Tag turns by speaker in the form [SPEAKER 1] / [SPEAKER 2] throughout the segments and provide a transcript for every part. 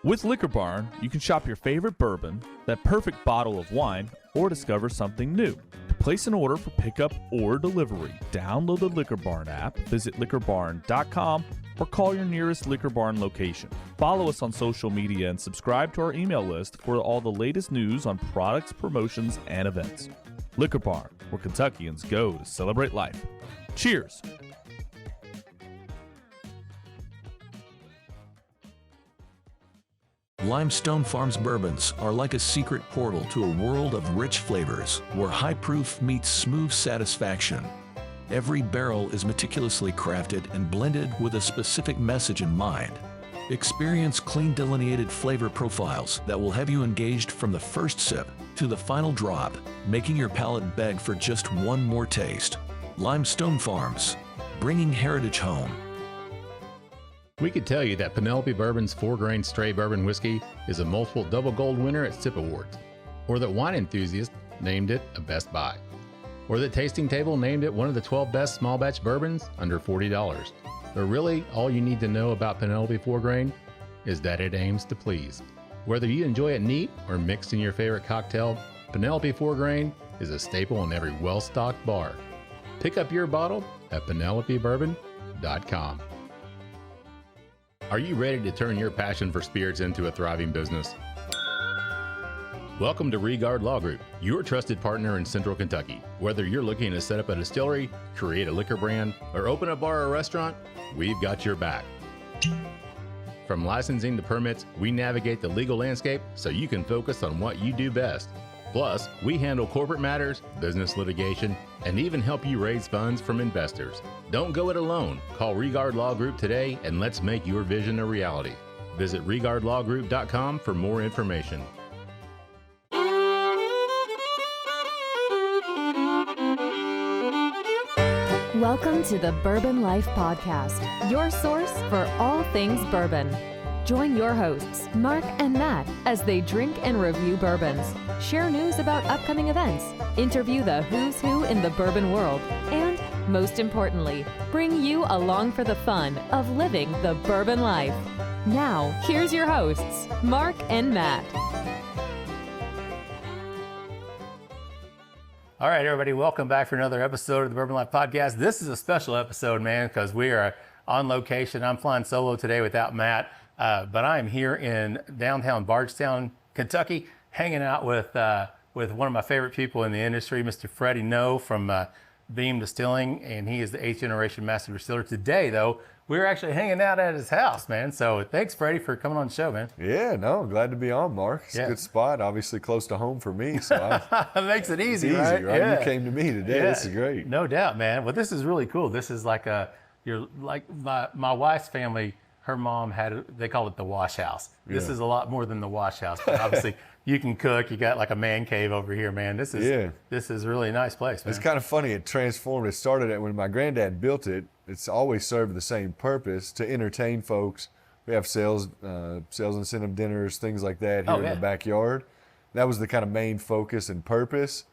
[SPEAKER 1] With Liquor Barn, you can shop your favorite bourbon, that perfect bottle of wine, or discover something new. To place an order for pickup or delivery, download the Liquor Barn app, visit liquorbarn.com, or call your nearest Liquor Barn location. Follow us on social media and subscribe to our email list for all the latest news on products, promotions, and events. Liquor Barn, where Kentuckians go to celebrate life. Cheers!
[SPEAKER 2] Limestone Farms bourbons are like a secret portal to a world of rich flavors where high proof meets smooth satisfaction. Every barrel is meticulously crafted and blended with a specific message in mind. Experience clean delineated flavor profiles that will have you engaged from the first sip to the final drop, making your palate beg for just one more taste. Limestone Farms, bringing heritage home.
[SPEAKER 3] We could tell you that Penelope Bourbon's 4-grain straight bourbon whiskey is a multiple double gold winner at SIP Awards, or that Wine Enthusiast named it a Best Buy, or that Tasting Table named it one of the 12 best small batch bourbons under $40. But really, all you need to know about Penelope 4-grain is that it aims to please. Whether you enjoy it neat or mixed in your favorite cocktail, Penelope 4-grain is a staple in every well-stocked bar. Pick up your bottle at penelopebourbon.com. Are you ready to turn your passion for spirits into a thriving business? Welcome to Regard Law Group, your trusted partner in Central Kentucky. Whether you're looking to set up a distillery, create a liquor brand, or open a bar or restaurant, we've got your back. From licensing to permits, we navigate the legal landscape so you can focus on what you do best. Plus, we handle corporate matters, business litigation, and even help you raise funds from investors. Don't go it alone. Call Regard Law Group today and let's make your vision a reality. Visit regardlawgroup.com for more information.
[SPEAKER 4] Welcome to the Bourbon Life Podcast, your source for all things bourbon. Join your hosts, Mark and Matt, as they drink and review bourbons, share news about upcoming events, interview the who's who in the bourbon world, and, most importantly, bring you along for the fun of living the bourbon life. Now, here's your hosts, Mark and Matt.
[SPEAKER 5] All right, everybody, welcome back for another episode of the Bourbon Life Podcast. This is a special episode, man, because we are on location. I'm flying solo today without Matt. But I'm here in downtown Bardstown, Kentucky, hanging out with one of my favorite people in the industry, Mr. Freddie Noe from Beam Distilling, and he is the 8th generation Master Distiller. Today, though, we're actually hanging out at his house, man. So thanks, Freddie, for coming on the show, man.
[SPEAKER 6] Yeah, no, glad to be on, Mark. It's a good spot, obviously close to home for me. So
[SPEAKER 5] it makes it easy,
[SPEAKER 6] right?
[SPEAKER 5] Yeah.
[SPEAKER 6] You came to me today. Yeah. This is great.
[SPEAKER 5] No doubt, man. Well, this is really cool. This is like you're like my wife's family. Her mom they call it the wash house. This is a lot more than the wash house, but obviously you can cook. You got like a man cave over here, man. This is really a nice place, man.
[SPEAKER 6] It's kind of funny. It transformed. It started when my granddad built it. It's always served the same purpose, to entertain folks. We have sales incentive dinners, things like that here in the backyard. That was the kind of main focus and purpose.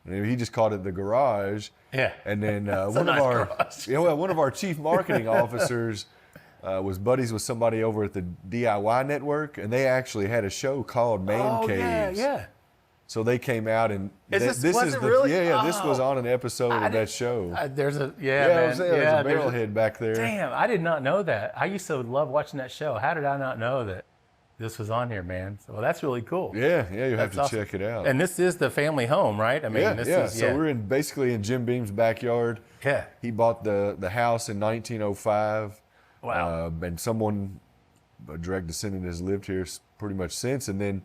[SPEAKER 6] And he just called it the garage. Yeah. And then one of our chief marketing officers was buddies with somebody over at the DIY network, and they actually had a show called Man Caves. Yeah. So they came out and
[SPEAKER 5] this was
[SPEAKER 6] on an episode of that show.
[SPEAKER 5] There's a
[SPEAKER 6] there's a barrelhead back there.
[SPEAKER 5] Damn, I did not know that. I used to love watching that show. How did I not know that this was on here, man? So that's really cool.
[SPEAKER 6] Yeah, you have to check it out.
[SPEAKER 5] And this is the family home, right? I mean,
[SPEAKER 6] So we're basically in Jim Beam's backyard. Yeah. He bought the house in 1905.
[SPEAKER 5] Wow.
[SPEAKER 6] And someone, a direct descendant, has lived here pretty much since. And then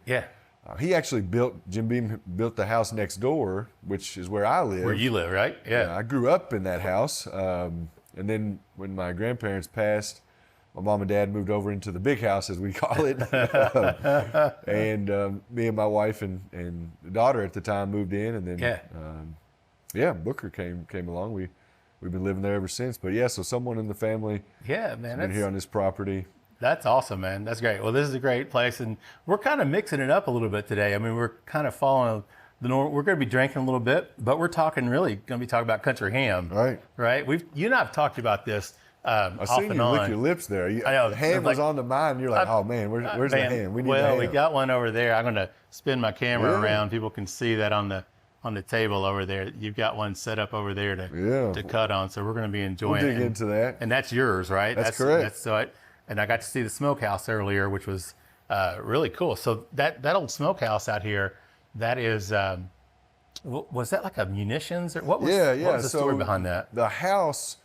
[SPEAKER 6] he actually Jim Beam built the house next door, which is where I live.
[SPEAKER 5] Where you live, right? Yeah.
[SPEAKER 6] I grew up in that house. And then when my grandparents passed, my mom and dad moved over into the big house, as we call it. And me and my wife and the daughter at the time moved in. And then, Booker came along. We've been living there ever since. But so someone in the family been here on this property.
[SPEAKER 5] That's awesome, man. That's great. Well, this is a great place, and we're kind of mixing it up a little bit today. I mean, we're kind of following the norm. We're going to be drinking a little bit, but we're talking about country ham.
[SPEAKER 6] Right.
[SPEAKER 5] Right. You and I have talked about this
[SPEAKER 6] I seen you lick your lips there.
[SPEAKER 5] I know.
[SPEAKER 6] The hand was on the mind. And you're like, oh man, where's the hand? We need the hand.
[SPEAKER 5] We got one over there. I'm going to spin my camera around. People can see that on the table over there. You've got one set up over there to cut on. So we're going to be enjoying
[SPEAKER 6] We'll dig into that.
[SPEAKER 5] And that's yours, right?
[SPEAKER 6] That's correct.
[SPEAKER 5] And I got to see the smokehouse earlier, which was really cool. So that old smokehouse out here, that is, was that like a munitions or what was, what was the story behind that?
[SPEAKER 6] The house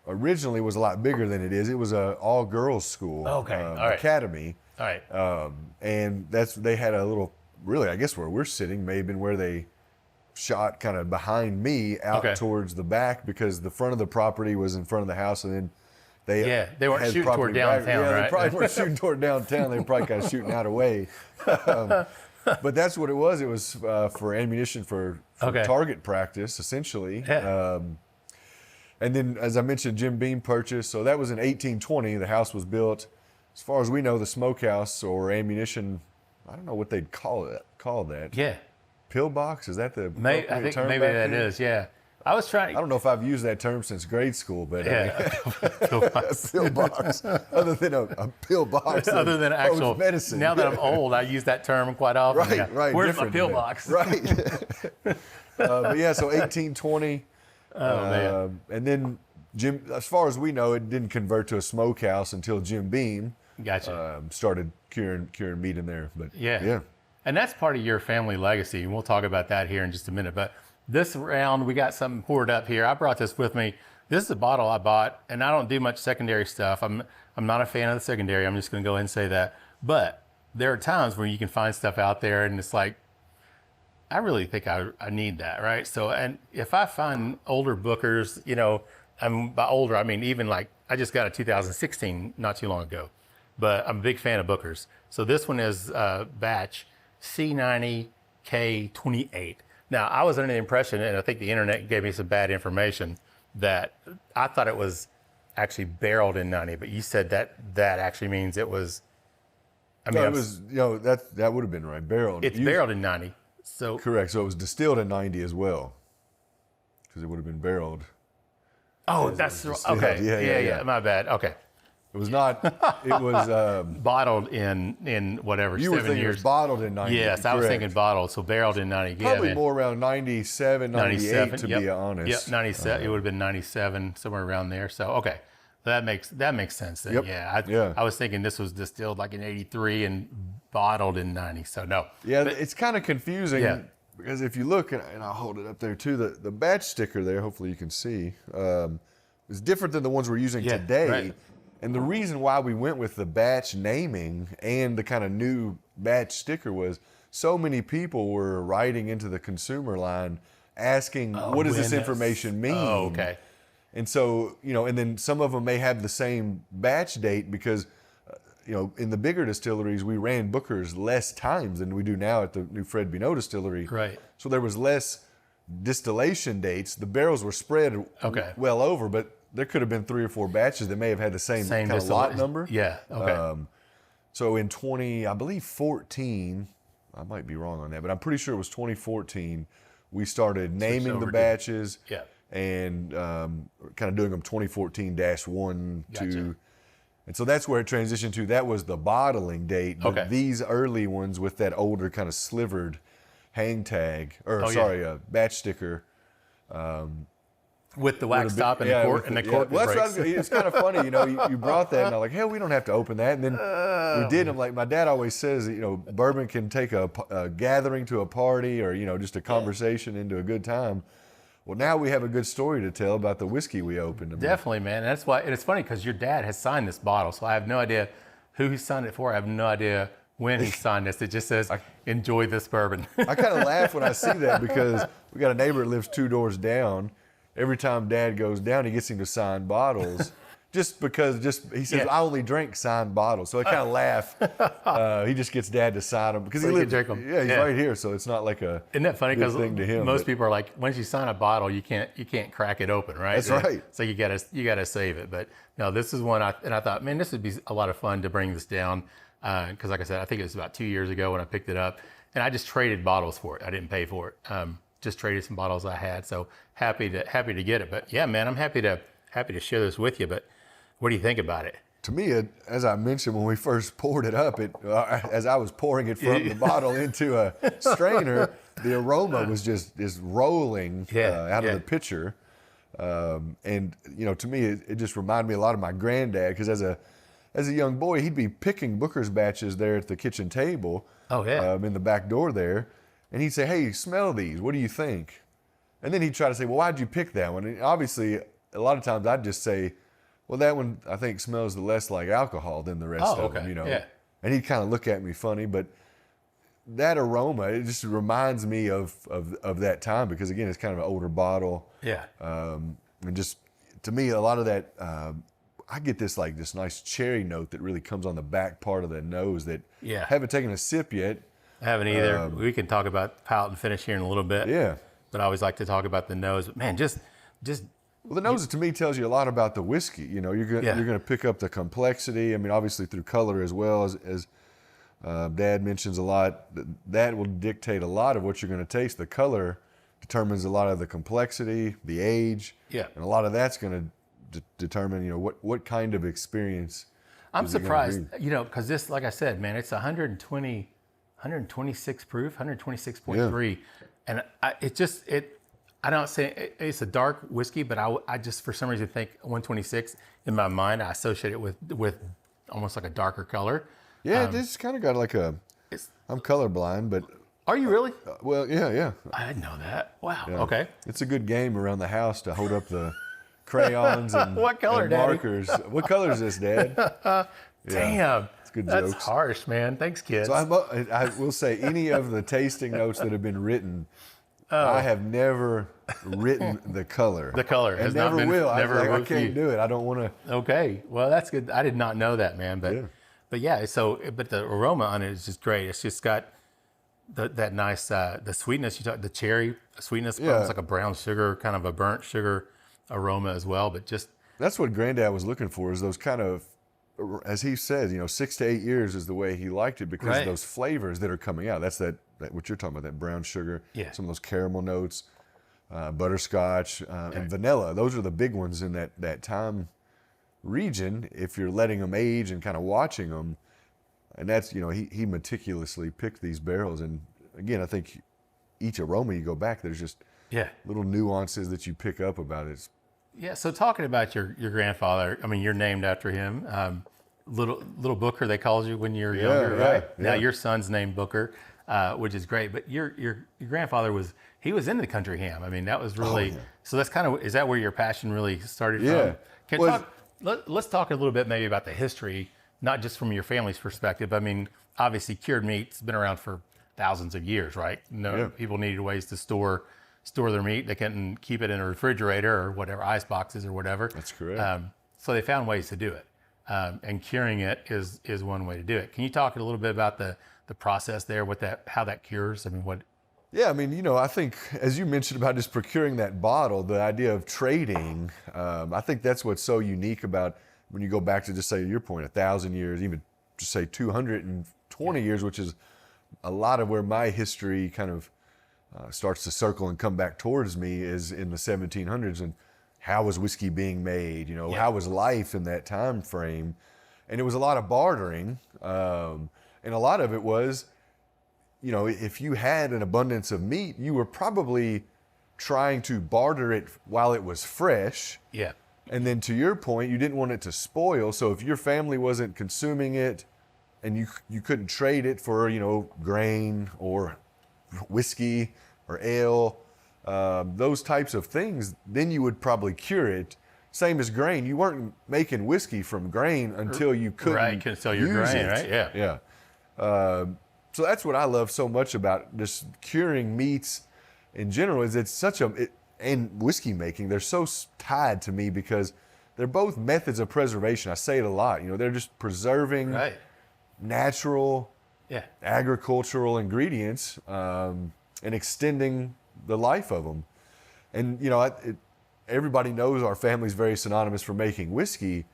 [SPEAKER 6] originally was a lot bigger than it is. It was a all-girls school, academy.
[SPEAKER 5] All right.
[SPEAKER 6] And they had a little, really, I guess where we're sitting may have been where they shot kind of behind me out towards the back, because the front of the property was in front of the house, and then they
[SPEAKER 5] weren't shooting toward downtown, right?
[SPEAKER 6] They probably weren't shooting toward downtown. They were probably kind of shooting out of way. But that's what it was. It was for ammunition for target practice, essentially.
[SPEAKER 5] Yeah.
[SPEAKER 6] And then, as I mentioned, Jim Beam purchased. So that was in 1820. The house was built. As far as we know, the smokehouse or ammunition, I don't know what they'd call that.
[SPEAKER 5] Yeah.
[SPEAKER 6] Pillbox? Is that the
[SPEAKER 5] I think
[SPEAKER 6] term
[SPEAKER 5] maybe
[SPEAKER 6] back
[SPEAKER 5] that
[SPEAKER 6] then?
[SPEAKER 5] is, yeah. I was trying.
[SPEAKER 6] I don't know if I've used that term since grade school, but
[SPEAKER 5] Pillbox.
[SPEAKER 6] Pillbox. Other than a pillbox.
[SPEAKER 5] Other than actual
[SPEAKER 6] medicine.
[SPEAKER 5] Now that I'm old, I use that term quite often.
[SPEAKER 6] Right.
[SPEAKER 5] Where's my pillbox?
[SPEAKER 6] Right. But yeah, so 1820.
[SPEAKER 5] Man.
[SPEAKER 6] And then Jim, as far as we know, it didn't convert to a smokehouse until Jim Beam started curing meat in there. But yeah.
[SPEAKER 5] And that's part of your family legacy. And we'll talk about that here in just a minute. But this round, we got something poured up here. I brought this with me. This is a bottle I bought, and I don't do much secondary stuff. I'm not a fan of the secondary. I'm just going to go ahead and say that. But there are times where you can find stuff out there, and it's like, I really think I need that, right? So, and if I find older Bookers, by older, I mean even like, I just got a 2016 not too long ago, but I'm a big fan of Bookers. So this one is batch C90K28. Now, I was under the impression, and I think the internet gave me some bad information, that I thought it was actually barreled in 90, but you said that actually means it was,
[SPEAKER 6] it was, that would have been right, barreled.
[SPEAKER 5] It's barreled in 90. So
[SPEAKER 6] correct. So it was distilled in 90 as well, because it would have been barreled.
[SPEAKER 5] Oh, that's okay. Yeah. My bad. Okay.
[SPEAKER 6] It was not. It was
[SPEAKER 5] bottled in whatever.
[SPEAKER 6] You
[SPEAKER 5] 7
[SPEAKER 6] were thinking
[SPEAKER 5] years.
[SPEAKER 6] It was bottled in 90.
[SPEAKER 5] Yes, I was thinking bottled. So barreled in 90.
[SPEAKER 6] Probably more around 97, 98 to be honest.
[SPEAKER 5] Yep, 97. It would have been 97, somewhere around there. So okay, that makes sense then.
[SPEAKER 6] Yep.
[SPEAKER 5] Yeah. I was thinking this was distilled like in 83 and bottled in 90. So no.
[SPEAKER 6] Yeah, it's kind of confusing. Yeah. Because if you look, and I'll hold it up there too, the batch sticker there, hopefully you can see, is different than the ones we're using today.
[SPEAKER 5] Right.
[SPEAKER 6] And the reason why we went with the batch naming and the kind of new batch sticker was so many people were writing into the consumer line asking, what does this information mean?
[SPEAKER 5] Oh, okay.
[SPEAKER 6] And so, and then some of them may have the same batch date because, in the bigger distilleries, we ran Bookers less times than we do now at the new Freddie Noe distillery.
[SPEAKER 5] Right.
[SPEAKER 6] So there was less distillation dates. The barrels were spread well over, but there could have been 3 or 4 batches that may have had the same kind of lot number.
[SPEAKER 5] Yeah, okay.
[SPEAKER 6] So in 14, I might be wrong on that, but I'm pretty sure it was 2014, we started naming the batches and kind of doing them 2014-1, 2. And so that's where it transitioned to. That was the bottling date. But these early ones with that older kind of slivered hang tag, batch sticker.
[SPEAKER 5] With the wax top and the cork and the cork.
[SPEAKER 6] Well, it's kind of funny, you brought that and I'm like, hey, we don't have to open that. And then we did. I'm like, my dad always says, bourbon can take a gathering to a party or, just a conversation into a good time. Well, now we have a good story to tell about the whiskey we opened.
[SPEAKER 5] Definitely, man. That's why, and it's funny because your dad has signed this bottle, so I have no idea who he signed it for. I have no idea when he signed this. It just says, enjoy this bourbon.
[SPEAKER 6] I kind of laugh when I see that because we got a neighbor that lives 2 doors down. Every time Dad goes down, he gets him to sign bottles. Just because he says, I only drink signed bottles. So I kind of laugh. He just gets Dad to sign them because he lives. He's right here, so it's not like a
[SPEAKER 5] Isn't that funny?
[SPEAKER 6] Because
[SPEAKER 5] most people are like, once you sign a bottle, you can't crack it open, right?
[SPEAKER 6] That's right.
[SPEAKER 5] So you gotta save it. But no, this is one I thought, man, this would be a lot of fun to bring this down because, like I said, I think it was about 2 years ago when I picked it up, and I just traded bottles for it. I didn't pay for it. Just traded some bottles I had. So happy to get it. But yeah, man, I'm happy to share this with you. But What do you think about it?
[SPEAKER 6] To me, as I mentioned when we first poured it up, as I was pouring it from the bottle into a strainer, the aroma was just rolling out of the pitcher. And to me, it just reminded me a lot of my granddad, because as a young boy, he'd be picking Booker's batches there at the kitchen table.
[SPEAKER 5] Oh, yeah.
[SPEAKER 6] In the back door there. And he'd say, hey, smell these. What do you think? And then he'd try to say, well, why'd you pick that one? And obviously, a lot of times I'd just say, well, that one I think smells less like alcohol than the rest of them,
[SPEAKER 5] Yeah.
[SPEAKER 6] And he'd kind of look at me funny, but that aroma, it just reminds me of that time, because again, it's kind of an older bottle.
[SPEAKER 5] Yeah.
[SPEAKER 6] And just, to me, a lot of that, I get this nice cherry note that really comes on the back part of the nose that haven't taken a sip yet.
[SPEAKER 5] I haven't either. We can talk about palate and finish here in a little bit.
[SPEAKER 6] Yeah.
[SPEAKER 5] But I always like to talk about the nose. But man, just
[SPEAKER 6] well, the nose to me tells you a lot about the whiskey. You're going to pick up the complexity. I mean, obviously through color as well, as Dad mentions a lot. That will dictate a lot of what you're going to taste. The color determines a lot of the complexity, the age, and a lot of that's going to determine what kind of experience.
[SPEAKER 5] I'm surprised, because this, like I said, man, it's 126 proof, 126.3, and I don't say it's a dark whiskey, but I just for some reason think 126 in my mind. I associate it with almost like a darker color.
[SPEAKER 6] Yeah, it's kind of got like I'm colorblind, but.
[SPEAKER 5] Are you really?
[SPEAKER 6] Well, yeah.
[SPEAKER 5] I didn't know that. Wow.
[SPEAKER 6] Yeah.
[SPEAKER 5] Okay.
[SPEAKER 6] It's a good game around the house to hold up the crayons and,
[SPEAKER 5] what color,
[SPEAKER 6] and
[SPEAKER 5] Daddy?
[SPEAKER 6] Markers. What color is this, Dad?
[SPEAKER 5] Damn.
[SPEAKER 6] It's good
[SPEAKER 5] That's
[SPEAKER 6] jokes.
[SPEAKER 5] harsh, man. Thanks, kids.
[SPEAKER 6] So I will say, any of the tasting notes that have been written, I have never written the color.
[SPEAKER 5] The color
[SPEAKER 6] and
[SPEAKER 5] has
[SPEAKER 6] never
[SPEAKER 5] not been,
[SPEAKER 6] will.
[SPEAKER 5] Never
[SPEAKER 6] I can't do it. I don't want to.
[SPEAKER 5] Okay. Well, that's good. I did not know that, man. But but the aroma on it is just great. It's just got that nice the sweetness. The cherry sweetness, almost like a brown sugar, kind of a burnt sugar aroma as well. But just
[SPEAKER 6] that's what Granddad was looking for, is those kind of, as he said, 6 to 8 years is the way he liked it, because of those flavors that are coming out. That's that what you're talking about, that brown sugar, some of those caramel notes, butterscotch, and vanilla. Those are the big ones in that time region, if you're letting them age and kind of watching them. And that's, he meticulously picked these barrels. And again, I think each aroma you go back, there's just little nuances that you pick up about it.
[SPEAKER 5] Yeah. So talking about your grandfather, I mean, you're named after him. Little Booker, they called you when you were younger, right? Yeah. Now your son's named Booker, which is great. But your grandfather was into the country ham. I mean, that was really so. That's kind of, is that where your passion really started from? Let's talk a little bit maybe about the history, not just from your family's perspective. I mean, obviously cured meat's been around for thousands of years, right? People needed ways to store their meat. They couldn't keep it in a refrigerator or whatever, ice boxes or whatever.
[SPEAKER 6] That's correct.
[SPEAKER 5] So they found ways to do it. And curing it is one way to do it. Can you talk a little bit about the process there, how that cures? I mean, what?
[SPEAKER 6] Yeah, I mean, I think, as you mentioned about just procuring that bottle, the idea of trading, I think that's what's so unique about when you go back to, just say, your point, 1,000 years, even just say 220 years, which is a lot of where my history kind of starts to circle and come back towards me, is in the 1700s. And how was whiskey being made? How was life in that time frame? And it was a lot of bartering. And a lot of it was, if you had an abundance of meat, you were probably trying to barter it while it was fresh.
[SPEAKER 5] Yeah.
[SPEAKER 6] And then, to your point, you didn't want it to spoil. So if your family wasn't consuming it and you couldn't trade it for, grain or whiskey or ale, those types of things, then you would probably cure it. Same as grain. You weren't making whiskey from grain until you couldn't
[SPEAKER 5] sell your
[SPEAKER 6] use
[SPEAKER 5] grain,
[SPEAKER 6] it.
[SPEAKER 5] right? Yeah.
[SPEAKER 6] Yeah. So that's what I love so much about just curing meats in general, is it's such and whiskey making, they're so tied to me, because they're both methods of preservation. I say it a lot. They're just preserving natural, agricultural ingredients, and extending the life of them. And everybody knows our family's very synonymous for making whiskey,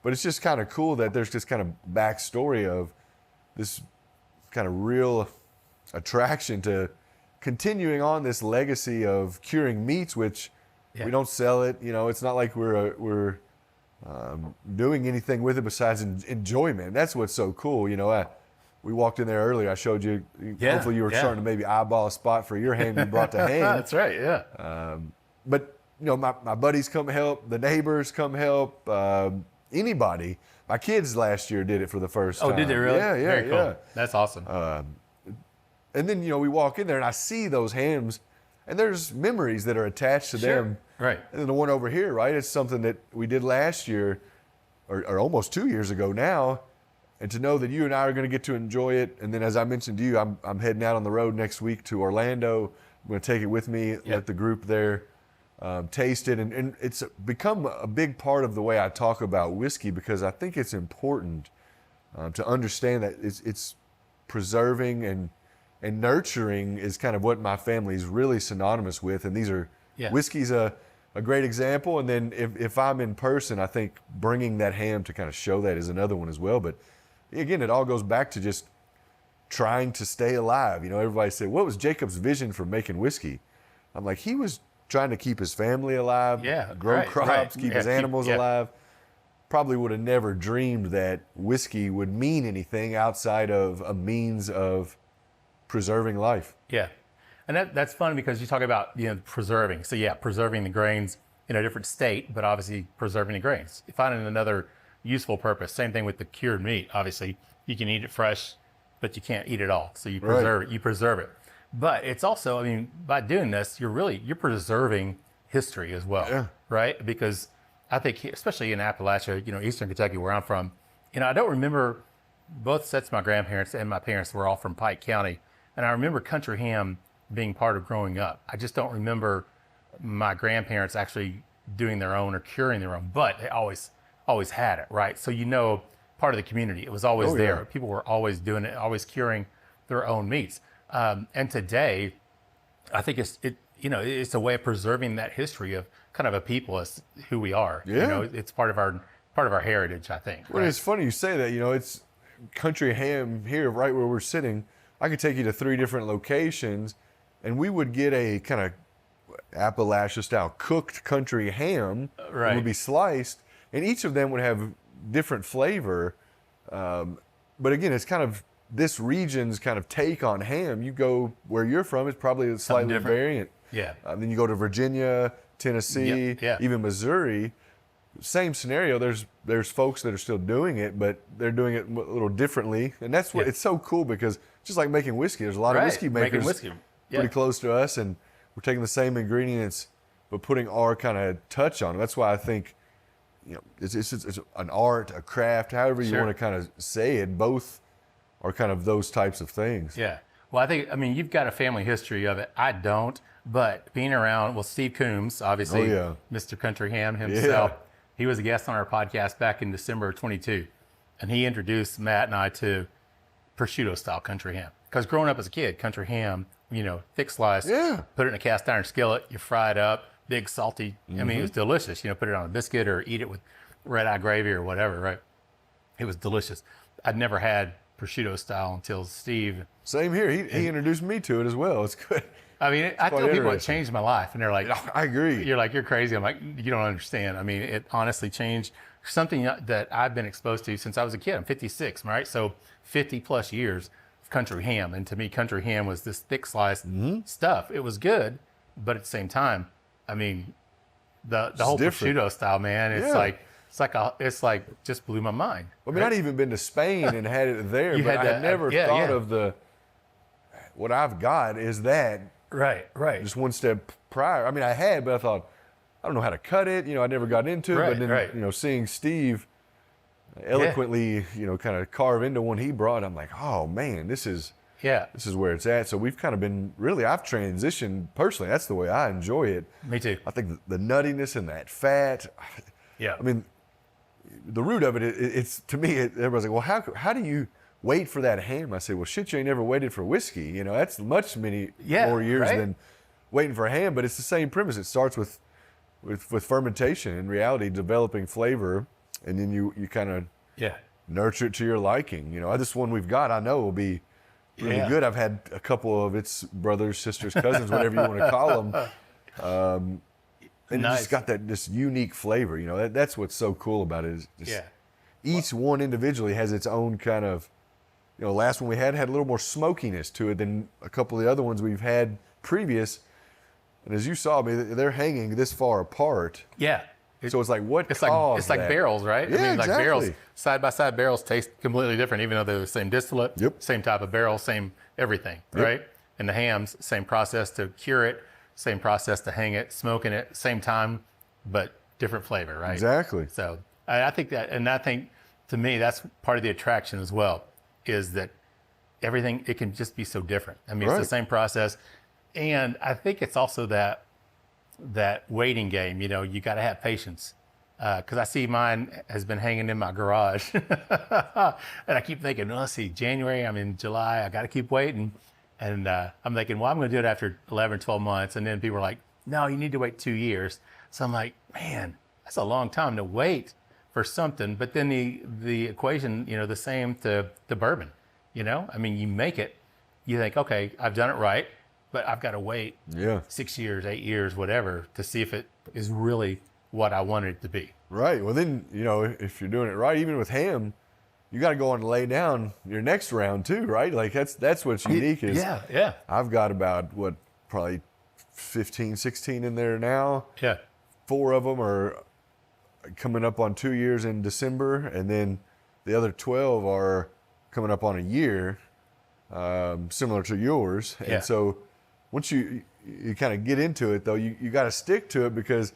[SPEAKER 6] but it's just kind of cool that there's this kind of backstory of this kind of real attraction to continuing on this legacy of curing meats, which we don't sell it. It's not like we're doing anything with it besides enjoyment. That's what's so cool. We walked in there earlier. I showed you. Hopefully, you were starting to maybe eyeball a spot for your ham. You brought the ham.
[SPEAKER 5] That's right. Yeah.
[SPEAKER 6] But my buddies come help. The neighbors come help. Anybody. My kids last year did it for the first time.
[SPEAKER 5] Oh, did they really?
[SPEAKER 6] Yeah.
[SPEAKER 5] Very cool. That's awesome.
[SPEAKER 6] And then we walk in there and I see those hams, and there's memories that are attached to them.
[SPEAKER 5] Right.
[SPEAKER 6] And then the one over here, right? It's something that we did last year, or almost 2 years ago now. And to know that you and I are going to get to enjoy it. And then, as I mentioned to you, I'm heading out on the road next week to Orlando. I'm going to take it with me, let the group there taste it. And it's become a big part of the way I talk about whiskey, because I think it's important to understand that it's preserving and nurturing is kind of what my family is really synonymous with. And these are whiskey's a great example. And then if I'm in person, I think bringing that ham to kind of show that is another one as well. But again, it all goes back to just trying to stay alive. Everybody said, what was Jacob's vision for making whiskey? I'm like, he was trying to keep his family alive, grow crops, keep his animals alive. Probably would have never dreamed that whiskey would mean anything outside of a means of preserving life.
[SPEAKER 5] Yeah. And that's fun because you talk about, preserving. So preserving the grains in a different state, but obviously preserving the grains. Finding another useful purpose. Same thing with the cured meat. Obviously, you can eat it fresh, but you can't eat it all. So you preserve it. You preserve it. But it's also, by doing this, you're preserving history as well, right? Because I think, especially in Appalachia, Eastern Kentucky, where I'm from, I don't remember, both sets of my grandparents and my parents were all from Pike County, and I remember country ham being part of growing up. I just don't remember my grandparents actually doing their own or curing their own, but they always had it, right? So part of the community, it was always there. People were always doing it, always curing their own meats. And today, I think it's a way of preserving that history of kind of a people as who we are.
[SPEAKER 6] Yeah.
[SPEAKER 5] It's part of our heritage, I think.
[SPEAKER 6] Well, It's funny you say that. It's country ham here, right where we're sitting. I could take you to 3 different locations, and we would get a kind of Appalachia style cooked country ham. Right. It would be sliced, and each of them would have different flavor. But again, it's kind of this region's kind of take on ham. You go where you're from, it's probably a slightly variant.
[SPEAKER 5] Yeah.
[SPEAKER 6] Then you go to Virginia, Tennessee, even Missouri. Same scenario. There's folks that are still doing it, but they're doing it a little differently, and that's what it's so cool, because just like making whiskey, there's a lot of whiskey makers pretty close to us, and we're taking the same ingredients but putting our kind of touch on it. That's why I think it's an art, a craft, however you want to kind of say it. Both are kind of those types of things.
[SPEAKER 5] Yeah. Well, I think you've got a family history of it. I don't, but being around Steve Coombs, obviously, Mr. Country Ham himself. Yeah. He was a guest on our podcast back in December of 22, and he introduced Matt and I to prosciutto style country ham. Because growing up as a kid, country ham, thick slice, put it in a cast iron skillet, you fry it up, big salty. Mm-hmm. It was delicious. Put it on a biscuit or eat it with red eye gravy or whatever, right? It was delicious. I'd never had prosciutto style until Steve.
[SPEAKER 6] Same here. He introduced me to it as well. It's good.
[SPEAKER 5] I tell people it changed my life, and they're like,
[SPEAKER 6] I agree.
[SPEAKER 5] You're like, you're crazy. I'm like, you don't understand. It honestly changed something that I've been exposed to since I was a kid. I'm 56, right? So 50 plus years of country ham. And to me, country ham was this thick sliced stuff. It was good, but at the same time, the whole prosciutto style, man, it's like just blew my mind.
[SPEAKER 6] Right? I'd even been to Spain and had it there, but I had never thought of what I've got is that.
[SPEAKER 5] Right.
[SPEAKER 6] Just one step prior. I had, but I thought, I don't know how to cut it. I never got into it. But then, seeing Steve eloquently, kind of carve into one he brought, I'm like, oh man, this is where it's at. So we've kind of been I've transitioned personally. That's the way I enjoy it.
[SPEAKER 5] Me too.
[SPEAKER 6] I think the nuttiness and that fat.
[SPEAKER 5] Yeah.
[SPEAKER 6] The root of it's to me, everybody's like, well, how do you wait for that ham? I said, well, shit, you ain't never waited for whiskey. That's many more years than waiting for a ham, but it's the same premise. It starts with fermentation, in reality, developing flavor, and then you kind of nurture it to your liking. This one we've got, I know will be really good. I've had a couple of its brothers, sisters, cousins, whatever you want to call them. And it's just got this unique flavor. You know, that's what's so cool about it. Is just each one individually has its own kind of, you know, last one we had a little more smokiness to it than a couple of the other ones we've had previous. And as you saw, they're hanging this far apart.
[SPEAKER 5] Yeah.
[SPEAKER 6] So it's like,
[SPEAKER 5] it's like barrels, right?
[SPEAKER 6] Yeah,
[SPEAKER 5] like
[SPEAKER 6] exactly.
[SPEAKER 5] barrels, side by side barrels taste completely different, even though they're the same distillate, same type of barrel, same everything, right? And the hams, same process to cure it, same process to hang it, smoking it, same time, but different flavor, right?
[SPEAKER 6] Exactly.
[SPEAKER 5] So I think to me, that's part of the attraction as well, is that everything, it can just be so different. I mean, it's the same process. And I think it's also that waiting game, you know, you got to have patience. Because I see mine has been hanging in my garage. And I keep thinking, let's see, January, I'm in July, I got to keep waiting. And I'm thinking, well, I'm going to do it after 11, 12 months. And then people are like, no, you need to wait 2 years. So I'm like, man, that's a long time to wait for something. But then the equation, you know, the same to the bourbon, you know? I mean, you make it, you think, okay, I've done it right, but I've got to wait 6 years, 8 years, whatever, to see if it is really what I wanted it to be.
[SPEAKER 6] Right. Well, then, you know, if you're doing it right, even with ham, you got to go on and lay down your next round too, right? Like that's what's unique is I've got about probably 15, 16 in there now. Yeah. 4 of them are coming up on 2 years in December, and then the other 12 are coming up on a year, similar to yours. And so once you kind of get into it, though, you got to stick to it, because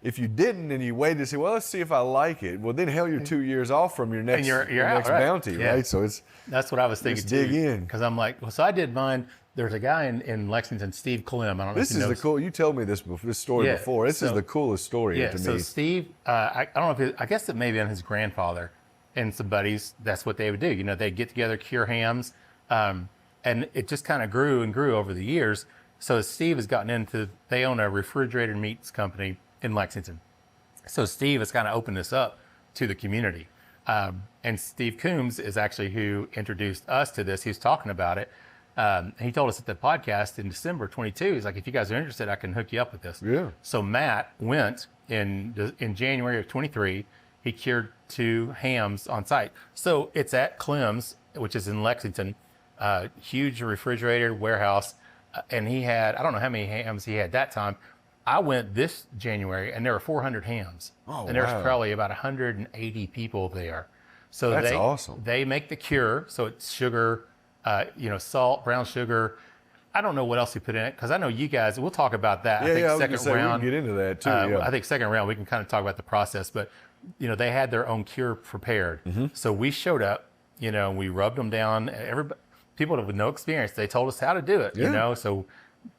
[SPEAKER 6] if you didn't and you waited to say, well, let's see if I like it, well, then hell, you're 2 years off from your next,
[SPEAKER 5] your
[SPEAKER 6] next bounty, right? So
[SPEAKER 5] that's what I was thinking
[SPEAKER 6] too. Dig in.
[SPEAKER 5] Because I'm like, well, so I did mine. There's a guy in Lexington, Steve Klim. I don't know
[SPEAKER 6] this
[SPEAKER 5] if you know.
[SPEAKER 6] This is the cool. You told me this story before. This is the coolest story to me.
[SPEAKER 5] So Steve, I don't know if I guess it may be on his grandfather and some buddies. That's what they would do. You know, they'd get together, cure hams, and it just kind of grew and grew over the years. So Steve has gotten into. They own a refrigerated meats company in Lexington. So Steve has kind of opened this up to the community. And Steve Coombs is actually who introduced us to this. He was talking about it. And he told us at the podcast in December 22, he's like, if you guys are interested, I can hook you up with this. Yeah. So Matt went in January of 23. He cured 2 hams on site. So it's at Klim's, which is in Lexington, huge refrigerated warehouse. And he had, I don't know how many hams he had that time. I went this January and there were 400 hams. Oh, and there's probably about 180 people there. So that's awesome. They make the cure. So it's sugar, salt, brown sugar. I don't know what else he put in it, because I know you guys, we'll talk about that. I think second round.
[SPEAKER 6] We can get into that too.
[SPEAKER 5] I think second round, we can kind of talk about the process, but you know, they had their own cure prepared. Mm-hmm. So we showed up, you know, we rubbed them down. People with no experience, they told us how to do it, you know? So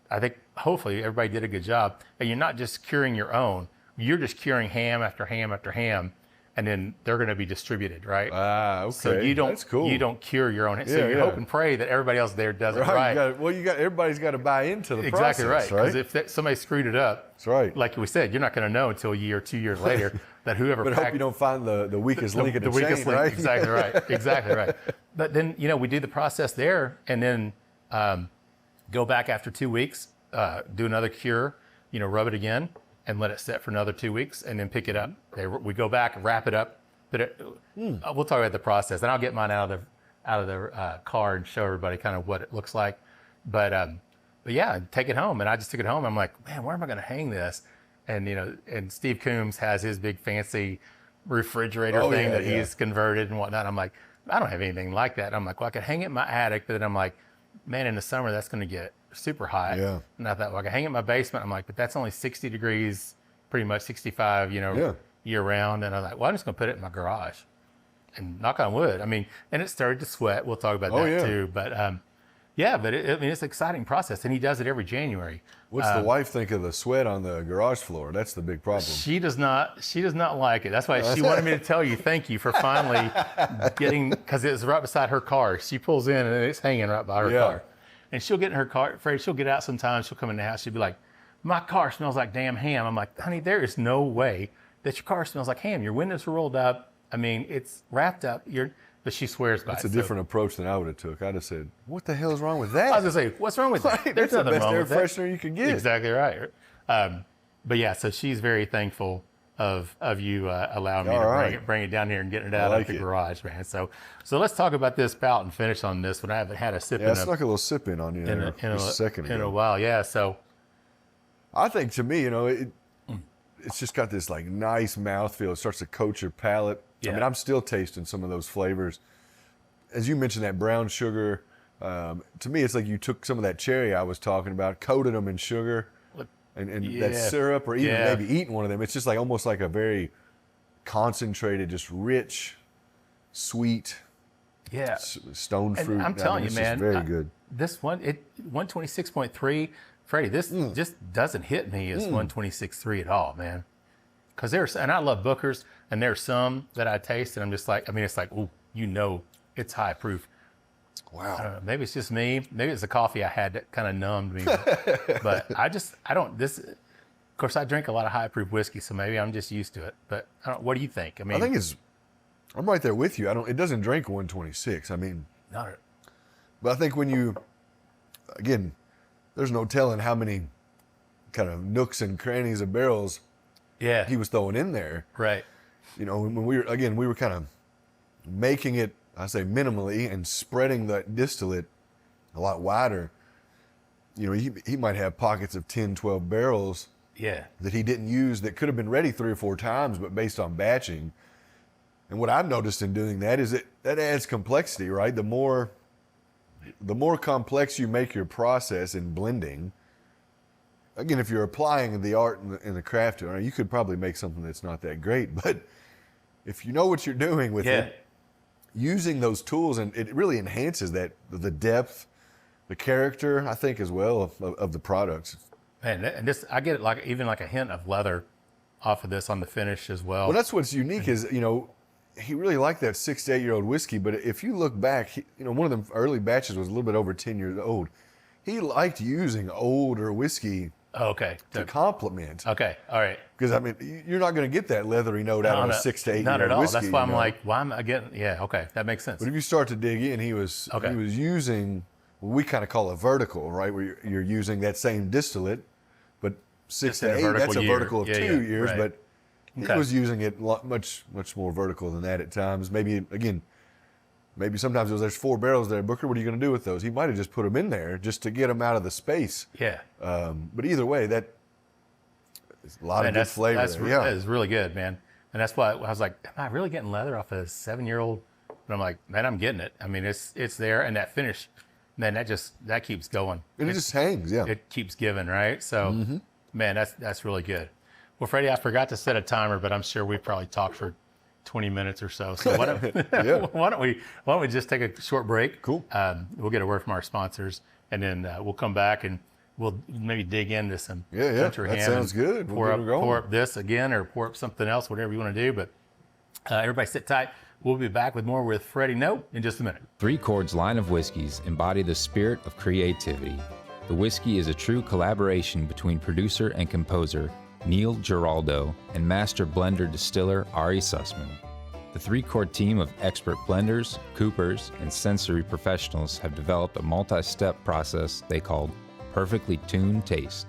[SPEAKER 5] I think hopefully everybody did a good job. And you're not just curing your own, you're just curing ham after ham after ham, and then they're going to be distributed, right?
[SPEAKER 6] Okay.
[SPEAKER 5] So you don't,
[SPEAKER 6] that's cool.
[SPEAKER 5] You don't cure your own. So you hope and pray that everybody else there does it right.
[SPEAKER 6] Everybody's got to buy into the process,
[SPEAKER 5] exactly right. Because if somebody screwed it up, that's right. Like we said, you're not going to know until a year, 2 years later that whoever.
[SPEAKER 6] But hope you don't find the weakest link in the chain,
[SPEAKER 5] weakest link,
[SPEAKER 6] right?
[SPEAKER 5] Exactly right. Exactly right. But then we do the process there, and then go back after 2 weeks, do another cure, rub it again, and let it set for another 2 weeks, and then pick it up. We go back, wrap it up. We'll talk about the process, and I'll get mine out of the car and show everybody kind of what it looks like. But yeah, take it home. And I just took it home. I'm like, man, where am I going to hang this? And and Steve Coombs has his big fancy refrigerator thing that he's converted and whatnot. I'm like, I don't have anything like that. I'm like, well, I could hang it in my attic, but then I'm like, man, in the summer that's going to get super hot. Yeah. And I thought, well, I can hang it in my basement. I'm like, but that's only 60 degrees, pretty much 65, year round. And I'm like, well, I'm just going to put it in my garage and knock on wood. I mean, and it started to sweat. We'll talk about that too. But it's an exciting process, and he does it every January.
[SPEAKER 6] What's the wife think of the sweat on the garage floor? That's the big problem.
[SPEAKER 5] She does not like it. That's why she wanted me to tell you thank you for finally getting, because it was right beside her car. She pulls in and it's hanging right by her car. And she'll get in her car, Freddie, she'll get out sometimes, she'll come in the house, she'll be like, my car smells like damn ham. I'm like, honey, there is no way that your car smells like ham. Your windows are rolled up. I mean, it's wrapped up. But she swears by it.
[SPEAKER 6] That's a different approach than I would have took. I'd have said, what the hell is wrong with that?
[SPEAKER 5] I was going to say, what's wrong with that?
[SPEAKER 6] There's nothing wrong with that. That's the best air freshener you can get.
[SPEAKER 5] Exactly right. But yeah, so she's very thankful of you allowing me to bring it down here and getting it out of the garage, man. So let's talk about this palate and finish on this one. I haven't had a sip
[SPEAKER 6] I snuck a little sip in on you in
[SPEAKER 5] a while. Yeah, so
[SPEAKER 6] I think to me, it's just got this like nice mouthfeel. It starts to coat your palate. Yeah. I mean, I'm still tasting some of those flavors. As you mentioned, that brown sugar. To me, it's like you took some of that cherry I was talking about, coated them in sugar, and that syrup, or even maybe eating one of them. It's just like almost like a very concentrated, just rich, sweet, stone fruit.
[SPEAKER 5] And I'm telling you, man,
[SPEAKER 6] very good.
[SPEAKER 5] This one, 126.3, Freddie. This just doesn't hit me as 126.3 at all, man. Because and I love Booker's, and there's some that I taste, and I'm just like, it's like, ooh, it's high proof.
[SPEAKER 6] Wow.
[SPEAKER 5] I don't know, maybe it's just me. Maybe it's the coffee I had that kind of numbed me. But of course, I drink a lot of high proof whiskey, so maybe I'm just used to it. But what do you think? I
[SPEAKER 6] think I'm right there with you. It doesn't drink 126. But I think when again, there's no telling how many kind of nooks and crannies of barrels he was throwing in there.
[SPEAKER 5] Right.
[SPEAKER 6] When we were kind of making it, I say minimally, and spreading that distillate a lot wider. He might have pockets of 10, 12 barrels that he didn't use that could have been ready 3 or 4 times, but based on batching. And what I've noticed in doing that is that adds complexity, right? The more complex you make your process in blending, again, if you're applying the art and the craft to it, you could probably make something that's not that great. But if you know what you're doing with it, using those tools, and it really enhances the depth, the character, I think, as well of the products.
[SPEAKER 5] Man, and this, I get even like a hint of leather off of this on the finish as well.
[SPEAKER 6] Well, that's what's unique is, he really liked that 6 to 8 year old whiskey, but if you look back, one of them early batches was a little bit over 10 years old. He liked using older whiskey to complement.
[SPEAKER 5] Okay, all right.
[SPEAKER 6] Because, you're not going to get that leathery note out of a 6 to 8 year old whiskey. Not at all.
[SPEAKER 5] That's why I'm like, why am I getting, okay, that makes sense.
[SPEAKER 6] But if you start to dig in, he was using what we kind of call a vertical, right? Where you're using that same distillate, but 6 to 8, that's a vertical of 2 years, right. But he was using it much more vertical than that at times. Maybe sometimes there's 4 barrels there. Booker, what are you going to do with those? He might have just put them in there just to get them out of the space.
[SPEAKER 5] Yeah.
[SPEAKER 6] But either way, that is a lot of good flavor there.
[SPEAKER 5] That is really good, man. And that's why I was like, am I really getting leather off a 7-year-old? But I'm like, man, I'm getting it. It's there, and that finish, man, that keeps going.
[SPEAKER 6] And it just hangs,
[SPEAKER 5] It keeps giving, right? So, man, that's really good. Well, Freddie, I forgot to set a timer, but I'm sure we probably talked for 20 minutes or so. So why don't we just take a short break?
[SPEAKER 6] Cool.
[SPEAKER 5] We'll get a word from our sponsors, and then we'll come back and we'll maybe dig into some
[SPEAKER 6] country ham. That sounds good.
[SPEAKER 5] Pour up this again, or pour up something else, whatever you want to do. But everybody sit tight. We'll be back with more with Freddie Noe in just a minute.
[SPEAKER 7] Three Chord's line of whiskeys embody the spirit of creativity. The whiskey is a true collaboration between producer and composer Neil Giraldo and master blender distiller Ari Sussman. The Three Chord team of expert blenders, coopers, and sensory professionals have developed a multi-step process they called Perfectly Tuned Taste.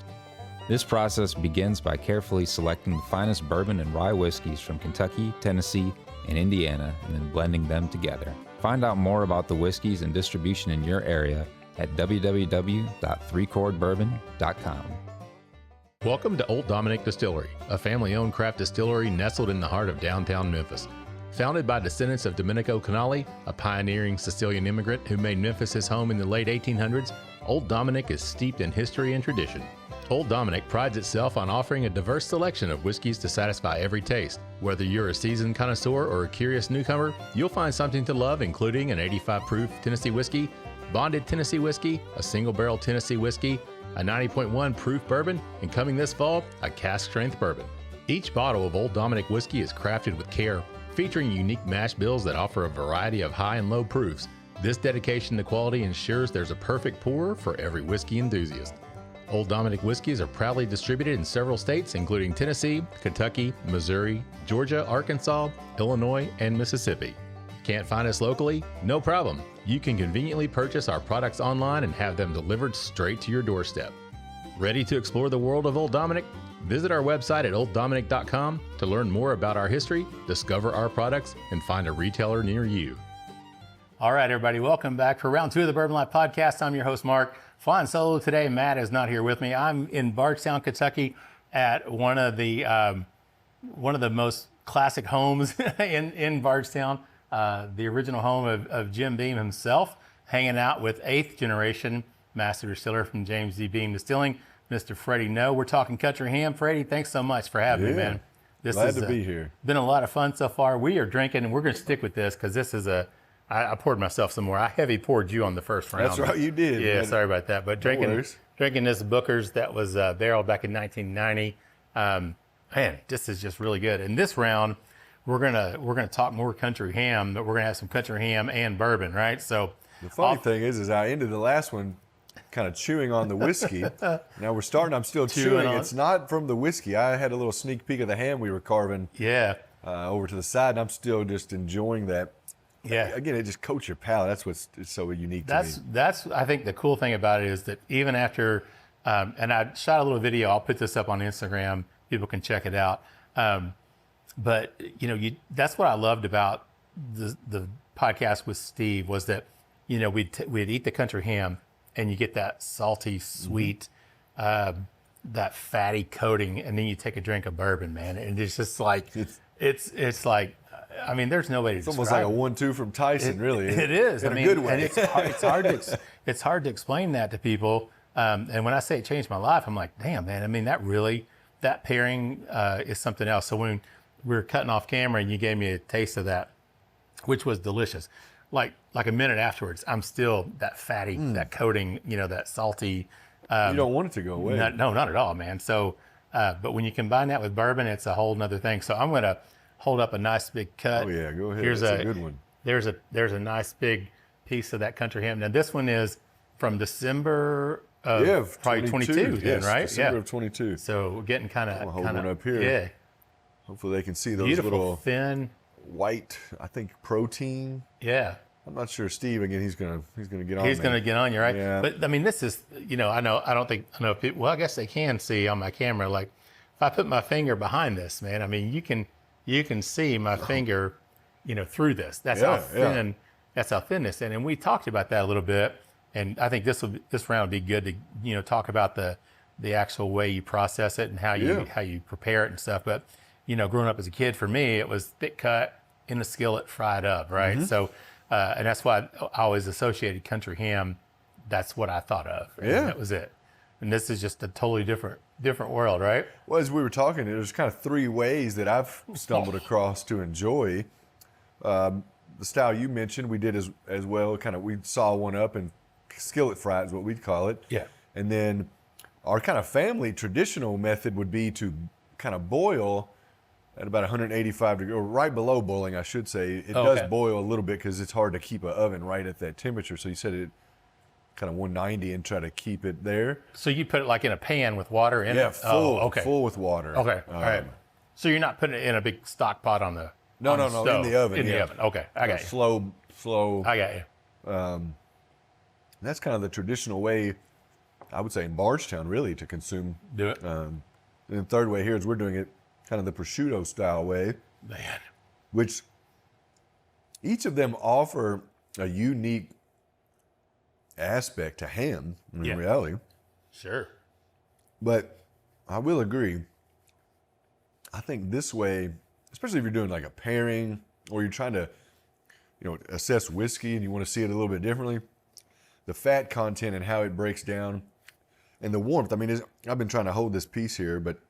[SPEAKER 7] This process begins by carefully selecting the finest bourbon and rye whiskeys from Kentucky, Tennessee, and Indiana, and then blending them together. Find out more about the whiskeys and distribution in your area at www.threechordbourbon.com.
[SPEAKER 3] Welcome to Old Dominick Distillery, a family-owned craft distillery nestled in the heart of downtown Memphis. Founded by descendants of Domenico Canali, a pioneering Sicilian immigrant who made Memphis his home in the late 1800s, Old Dominick is steeped in history and tradition. Old Dominick prides itself on offering a diverse selection of whiskeys to satisfy every taste. Whether you're a seasoned connoisseur or a curious newcomer, you'll find something to love, including an 85 proof Tennessee whiskey, bonded Tennessee whiskey, a single barrel Tennessee whiskey, a 90.1 proof bourbon, and coming this fall, a cask strength bourbon. Each bottle of Old Dominick whiskey is crafted with care, featuring unique mash bills that offer a variety of high and low proofs. This dedication to quality ensures there's a perfect pour for every whiskey enthusiast. Old Dominick whiskeys are proudly distributed in several states, including Tennessee, Kentucky, Missouri, Georgia, Arkansas, Illinois, and Mississippi. Can't find us locally? No problem. You can conveniently purchase our products online and have them delivered straight to your doorstep. Ready to explore the world of Old Dominick? Visit our website at olddominic.com to learn more about our history, discover our products, and find a retailer near you.
[SPEAKER 5] All right, everybody, welcome back for round 2 of the Bourbon Life Podcast. I'm your host, Mark. Flying solo today. Matt is not here with me. I'm in Bardstown, Kentucky, at one of the most classic homes in Bardstown, the original home of Jim Beam himself, hanging out with 8th generation Master Distiller from James D. Beam Distilling, Mr. Freddie Noe. We're talking country ham. Freddie, thanks so much for having me, man.
[SPEAKER 6] Glad to be here.
[SPEAKER 5] Been a lot of fun so far. We are drinking, and we're going to stick with this because this is I poured myself some more. I heavy poured you on the first round.
[SPEAKER 6] That's right, you did.
[SPEAKER 5] Yeah,
[SPEAKER 6] man.
[SPEAKER 5] sorry about that. But drinking this Booker's that was barreled back in 1990. Man, this is just really good. In this round, we're gonna talk more country ham, but we're gonna have some country ham and bourbon, right? So
[SPEAKER 6] the funny thing is I ended the last one kind of chewing on the whiskey. Now we're starting. I'm still chewing. It's not from the whiskey. I had a little sneak peek of the ham we were carving.
[SPEAKER 5] Yeah.
[SPEAKER 6] Over to the side, and I'm still just enjoying that.
[SPEAKER 5] Yeah.
[SPEAKER 6] Again, it just coats your palate. That's what's so unique to me.
[SPEAKER 5] That's I think the cool thing about it is that even after, and I shot a little video. I'll put this up on Instagram. People can check it out. But that's what I loved about the podcast with Steve was that we'd eat the country ham and you get that salty, sweet, that fatty coating, and then you take a drink of bourbon, man, and it's just like it's like. I mean, there's no way to describe it.
[SPEAKER 6] It's almost like a 1-2 from Tyson, really.
[SPEAKER 5] It is.
[SPEAKER 6] In a good way.
[SPEAKER 5] And it's hard to explain that to people. And when I say it changed my life, I'm like, damn, man. I mean, that pairing is something else. So when we were cutting off camera and you gave me a taste of that, which was delicious, like a minute afterwards, I'm still that fatty, that coating, that salty.
[SPEAKER 6] You don't want it to go away.
[SPEAKER 5] No, not at all, man. So, but when you combine that with bourbon, it's a whole nother thing. So I'm going to hold up a nice big cut.
[SPEAKER 6] Oh yeah, go ahead.
[SPEAKER 5] Here's
[SPEAKER 6] a good one.
[SPEAKER 5] There's a nice big piece of that country ham. Now this one is from December of probably 22 then, right?
[SPEAKER 6] December of 22.
[SPEAKER 5] So we're getting kind
[SPEAKER 6] I'll hold one
[SPEAKER 5] of
[SPEAKER 6] up here.
[SPEAKER 5] Yeah.
[SPEAKER 6] Hopefully they can see those
[SPEAKER 5] Beautiful,
[SPEAKER 6] little
[SPEAKER 5] thin
[SPEAKER 6] white, I think protein.
[SPEAKER 5] Yeah.
[SPEAKER 6] I'm not sure. Steve, again, he's gonna get on.
[SPEAKER 5] He's going to get on you, right?
[SPEAKER 6] Yeah.
[SPEAKER 5] But I mean, this is, I know if people, well, I guess they can see on my camera. Like, if I put my finger behind this, man, I mean, you can see my finger, through this. That's how thin. That's how thin this is. And we talked about that a little bit. And I think this round would be good to talk about the actual way you process it and how you prepare it and stuff. But growing up as a kid, for me, it was thick cut in the skillet, fried up, right? Mm-hmm. So. And that's why I always associated country ham. That's what I thought of. And that was it. And this is just a totally different world, right?
[SPEAKER 6] Well, as we were talking, there's kind of 3 ways that I've stumbled across to enjoy. The style you mentioned, we did as well. Kind of, we saw one up and skillet fried is what we'd call it.
[SPEAKER 5] Yeah.
[SPEAKER 6] And then our kind of family traditional method would be to kind of boil at about 185 degrees, or right below boiling, I should say. It does boil a little bit because it's hard to keep an oven right at that temperature. So you set it kind of 190 and try to keep it there.
[SPEAKER 5] So you put it like in a pan with water in it?
[SPEAKER 6] Yeah, full with water.
[SPEAKER 5] Okay, all right. So you're not putting it in a big stock pot on the
[SPEAKER 6] No,
[SPEAKER 5] stove.
[SPEAKER 6] in the oven.
[SPEAKER 5] In the oven, okay, I got you.
[SPEAKER 6] Slow.
[SPEAKER 5] I got you.
[SPEAKER 6] That's kind of the traditional way, I would say, in Bardstown, really, to consume.
[SPEAKER 5] Do it.
[SPEAKER 6] And the third way here is we're doing it kind of the prosciutto style way,
[SPEAKER 5] Man.
[SPEAKER 6] which each of them offer a unique aspect to ham in reality.
[SPEAKER 5] Sure.
[SPEAKER 6] But I will agree. I think this way, especially if you're doing like a pairing or you're trying to, assess whiskey and you want to see it a little bit differently, the fat content and how it breaks down and the warmth. I mean, I've been trying to hold this piece here, but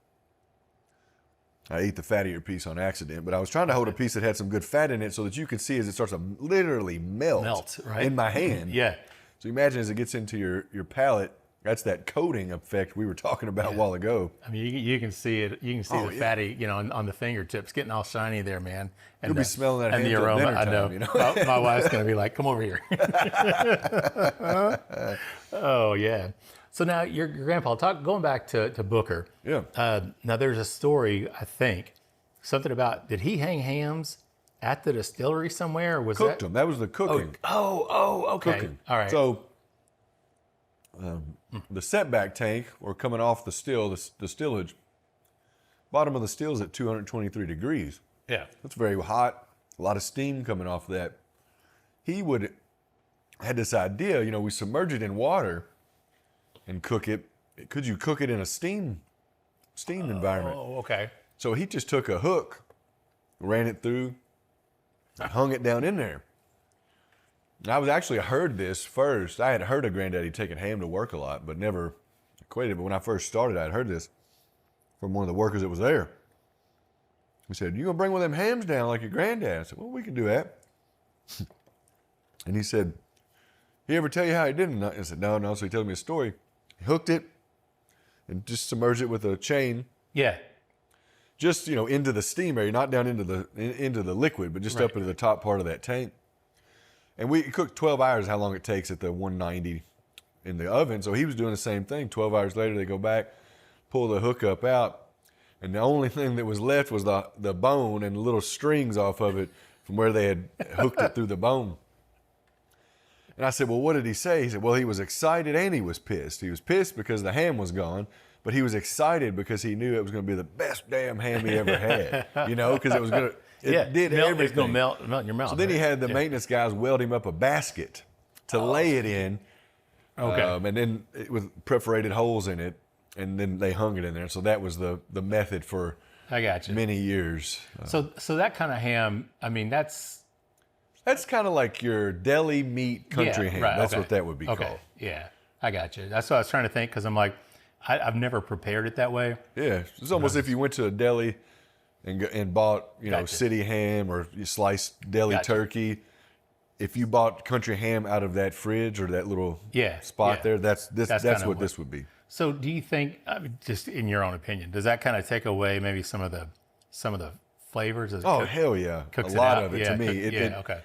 [SPEAKER 6] I ate the fattier piece on accident, but I was trying to hold a piece that had some good fat in it so that you can see as it starts to literally melt
[SPEAKER 5] right?
[SPEAKER 6] in my hand.
[SPEAKER 5] Yeah.
[SPEAKER 6] So imagine as it gets into your palate, that's that coating effect we were talking about a while ago.
[SPEAKER 5] I mean, you can see it. You can see the fatty, on the fingertips, getting all shiny there, man. And
[SPEAKER 6] You'll be smelling that
[SPEAKER 5] and
[SPEAKER 6] hand
[SPEAKER 5] the aroma.
[SPEAKER 6] dinner
[SPEAKER 5] I
[SPEAKER 6] time,
[SPEAKER 5] know. My wife's gonna be like, "Come over here." Oh yeah. So now your grandpa, going back to Booker.
[SPEAKER 6] Yeah.
[SPEAKER 5] Now there's a story, I think, something about, did he hang hams at the distillery somewhere? Or was
[SPEAKER 6] Cooked them. That was the cooking.
[SPEAKER 5] Okay.
[SPEAKER 6] Cooking.
[SPEAKER 5] All right.
[SPEAKER 6] So the setback tank, or coming off the still, the stillage, bottom of the still's at 223 degrees.
[SPEAKER 5] Yeah.
[SPEAKER 6] It's very hot, a lot of steam coming off of that. He had this idea, we submerge it in water and cook it. Could you cook it in a steam environment?
[SPEAKER 5] Oh, okay.
[SPEAKER 6] So he just took a hook, ran it through, hung it down in there. And I heard this first. I had heard of Granddaddy taking ham to work a lot, but never equated it. But when I first started, I had heard this from one of the workers that was there. He said, "You gonna bring one of them hams down like your granddad?" I said, "Well, we can do that." And he said, "He ever tell you how he did it?" I said, No. So he told me a story. He hooked it and just submerged it with a chain.
[SPEAKER 5] Yeah.
[SPEAKER 6] Just, into the steam area, not down into the liquid, but just up into the top part of that tank. And we cooked 12 hours, how long it takes at the 190 in the oven. So he was doing the same thing. 12 hours later, they go back, pull the hook up out, and the only thing that was left was the bone and the little strings off of it from where they had hooked it through the bone. And I said, "Well, what did he say?" He said, "Well, he was excited and he was pissed. He was pissed because the ham was gone, but he was excited because he knew it was going to be the best damn ham he ever had, because it was going to, did everything.
[SPEAKER 5] It's going to melt in your mouth."
[SPEAKER 6] So then he had the maintenance guys weld him up a basket to lay it in.
[SPEAKER 5] Okay.
[SPEAKER 6] And then with perforated holes in it, and then they hung it in there. So that was the method for
[SPEAKER 5] I got you.
[SPEAKER 6] many years.
[SPEAKER 5] So that kind of ham, I mean, that's
[SPEAKER 6] kind of like your deli meat country ham.
[SPEAKER 5] Right,
[SPEAKER 6] That's
[SPEAKER 5] okay.
[SPEAKER 6] what that would be
[SPEAKER 5] Okay.
[SPEAKER 6] called.
[SPEAKER 5] Yeah, I got you. That's what I was trying to think, because I'm like, I've never prepared it that way.
[SPEAKER 6] Yeah, it's almost if you went to a deli and bought,
[SPEAKER 5] Gotcha.
[SPEAKER 6] city ham, or you sliced deli turkey. If you bought country ham out of that fridge or that little spot there, that's what this would be.
[SPEAKER 5] So do you think, just in your own opinion, does that kind of take away maybe some of the flavors?
[SPEAKER 6] Hell yeah, a lot of it to me.
[SPEAKER 5] Okay.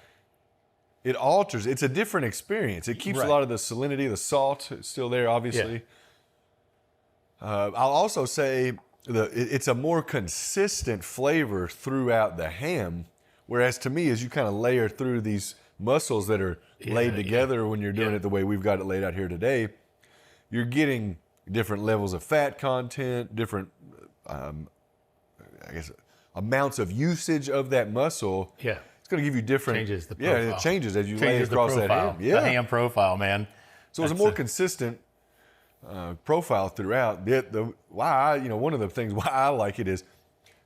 [SPEAKER 6] It alters. It's a different experience. It keeps a lot of the salinity, the salt, it's still there, obviously. Yeah. I'll also say it's a more consistent flavor throughout the ham, whereas to me, as you kind of layer through these muscles that are laid together when you're doing it the way we've got it laid out here today, you're getting different levels of fat content, different, amounts of usage of that muscle.
[SPEAKER 5] Yeah.
[SPEAKER 6] It's going to give you different.
[SPEAKER 5] Changes the profile.
[SPEAKER 6] Yeah, it changes as you lay across that ham.
[SPEAKER 5] Yeah. The ham profile, man.
[SPEAKER 6] So it's a more consistent profile throughout. One of the things why I like it is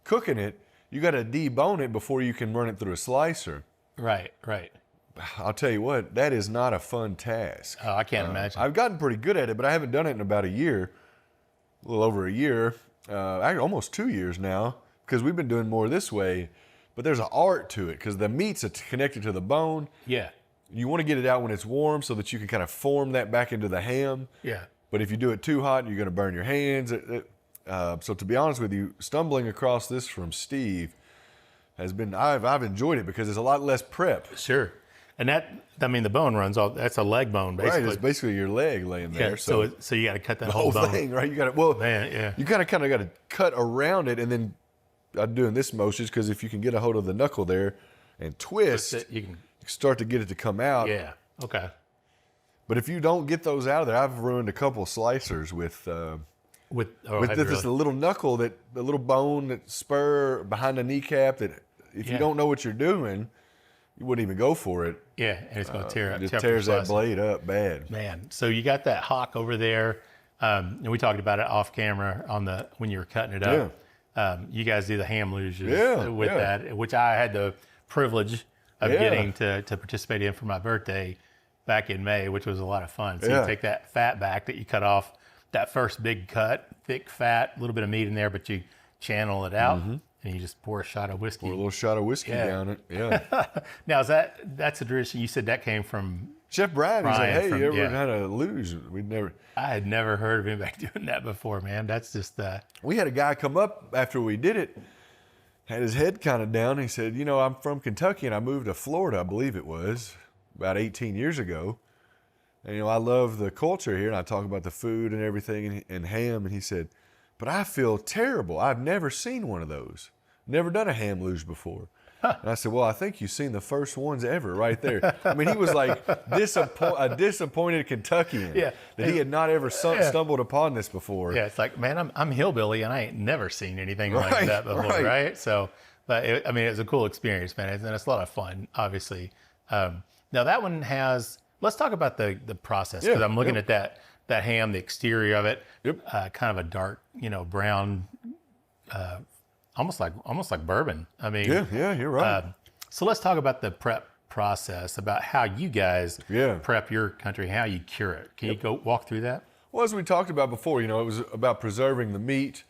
[SPEAKER 6] cooking it. You got to debone it before you can run it through a slicer.
[SPEAKER 5] Right.
[SPEAKER 6] I'll tell you what, that is not a fun task.
[SPEAKER 5] Oh, I can't imagine.
[SPEAKER 6] I've gotten pretty good at it, but I haven't done it in about a year, a little over a year, actually almost 2 years now, because we've been doing more this way. But there's an art to it because the meat's connected to the bone.
[SPEAKER 5] Yeah.
[SPEAKER 6] You want to get it out when it's warm so that you can kind of form that back into the ham.
[SPEAKER 5] Yeah.
[SPEAKER 6] But if you do it too hot, you're going to burn your hands. So to be honest with you, stumbling across this from Steve has been, I've enjoyed it because it's a lot less prep.
[SPEAKER 5] Sure. And the bone runs off. That's a leg bone, basically.
[SPEAKER 6] Right, it's basically your leg laying there.
[SPEAKER 5] Yeah, so you got to cut that
[SPEAKER 6] the
[SPEAKER 5] whole bone.
[SPEAKER 6] thing, right? You got to, you kind of got to cut around it, and then I'm doing this motion because if you can get a hold of the knuckle there and twist,
[SPEAKER 5] you can
[SPEAKER 6] start to get it to come out.
[SPEAKER 5] Yeah. Okay.
[SPEAKER 6] But if you don't get those out of there, I've ruined a couple slicers with this little knuckle, the little bone, that spur behind the kneecap, that if you don't know what you're doing, you wouldn't even go for it.
[SPEAKER 5] Yeah, and it's going to tear up.
[SPEAKER 6] It just tears that blade up bad.
[SPEAKER 5] Man, so you got that hock over there, and we talked about it off camera when you were cutting it up. Yeah. You guys do the ham luges with that, which I had the privilege of getting to participate in for my birthday back in May, which was a lot of fun. So you take that fat back that you cut off, that first big cut, thick fat, a little bit of meat in there, but you channel it out. Mm-hmm. And you just pour a shot of whiskey.
[SPEAKER 6] Pour a little shot of whiskey down it. Yeah.
[SPEAKER 5] Now, that's a tradition. You said that came from
[SPEAKER 6] Chef Brian. He's like, hey, you ever had a luge?
[SPEAKER 5] I had never heard of anybody doing that before, man. That's just.
[SPEAKER 6] We had a guy come up after we did it, had his head kind of down. He said, I'm from Kentucky and I moved to Florida, I believe it was, about 18 years ago. And, I love the culture here. And I talk about the food and everything and ham. And he said, but I feel terrible. I've never seen one of those. Never done a ham luge before. And I said, well, I think you've seen the first ones ever right there. I mean, he was like a disappointed Kentuckian that he had not ever stumbled upon this before.
[SPEAKER 5] Yeah, it's like, man, I'm hillbilly and I ain't never seen anything like that before, right? So, but it was a cool experience, man, and it's a lot of fun, obviously. Now that one has. Let's talk about the process, because I'm looking at that ham, the exterior of it, kind of a dark, brown. Almost like bourbon. I mean,
[SPEAKER 6] yeah, you're right.
[SPEAKER 5] So let's talk about the prep process, about how you guys prep your country, how you cure it. Can you go walk through that?
[SPEAKER 6] Well, as we talked about before, it was about preserving the meat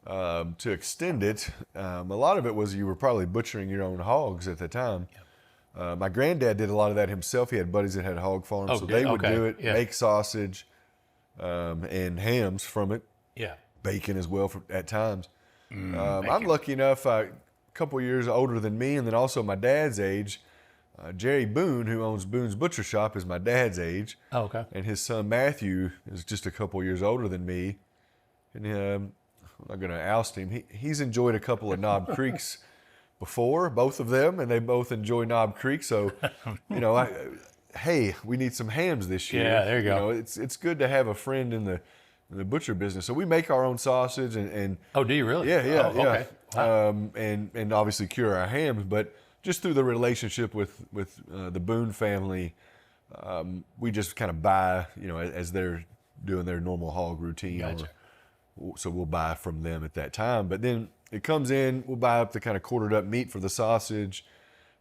[SPEAKER 6] to extend it. A lot of it was you were probably butchering your own hogs at the time. My granddad did a lot of that himself. He had buddies that had hog farms, so they would do it, make sausage and hams from it. Yeah, bacon as well at times. I'm lucky enough, a couple years older than me, and then also my dad's age. Jerry Boone, who owns Boone's Butcher Shop, is my dad's age. Oh, okay. And his son Matthew is just a couple years older than me. And I'm not going to oust him. He's enjoyed a couple of Knob Creeks before, both of them, and they both enjoy Knob Creek. So, hey, we need some hams this year.
[SPEAKER 5] Yeah, there you go.
[SPEAKER 6] It's good to have a friend in the butcher business. So we make our own sausage and
[SPEAKER 5] oh, do you really?
[SPEAKER 6] Yeah.
[SPEAKER 5] Okay. Wow.
[SPEAKER 6] And obviously cure our hams, but just through the relationship with the Boone family, we just kind of buy, as they're doing their normal hog routine.
[SPEAKER 5] Gotcha.
[SPEAKER 6] So we'll buy from them at that time. But then it comes in, we'll buy up the kind of quartered up meat for the sausage,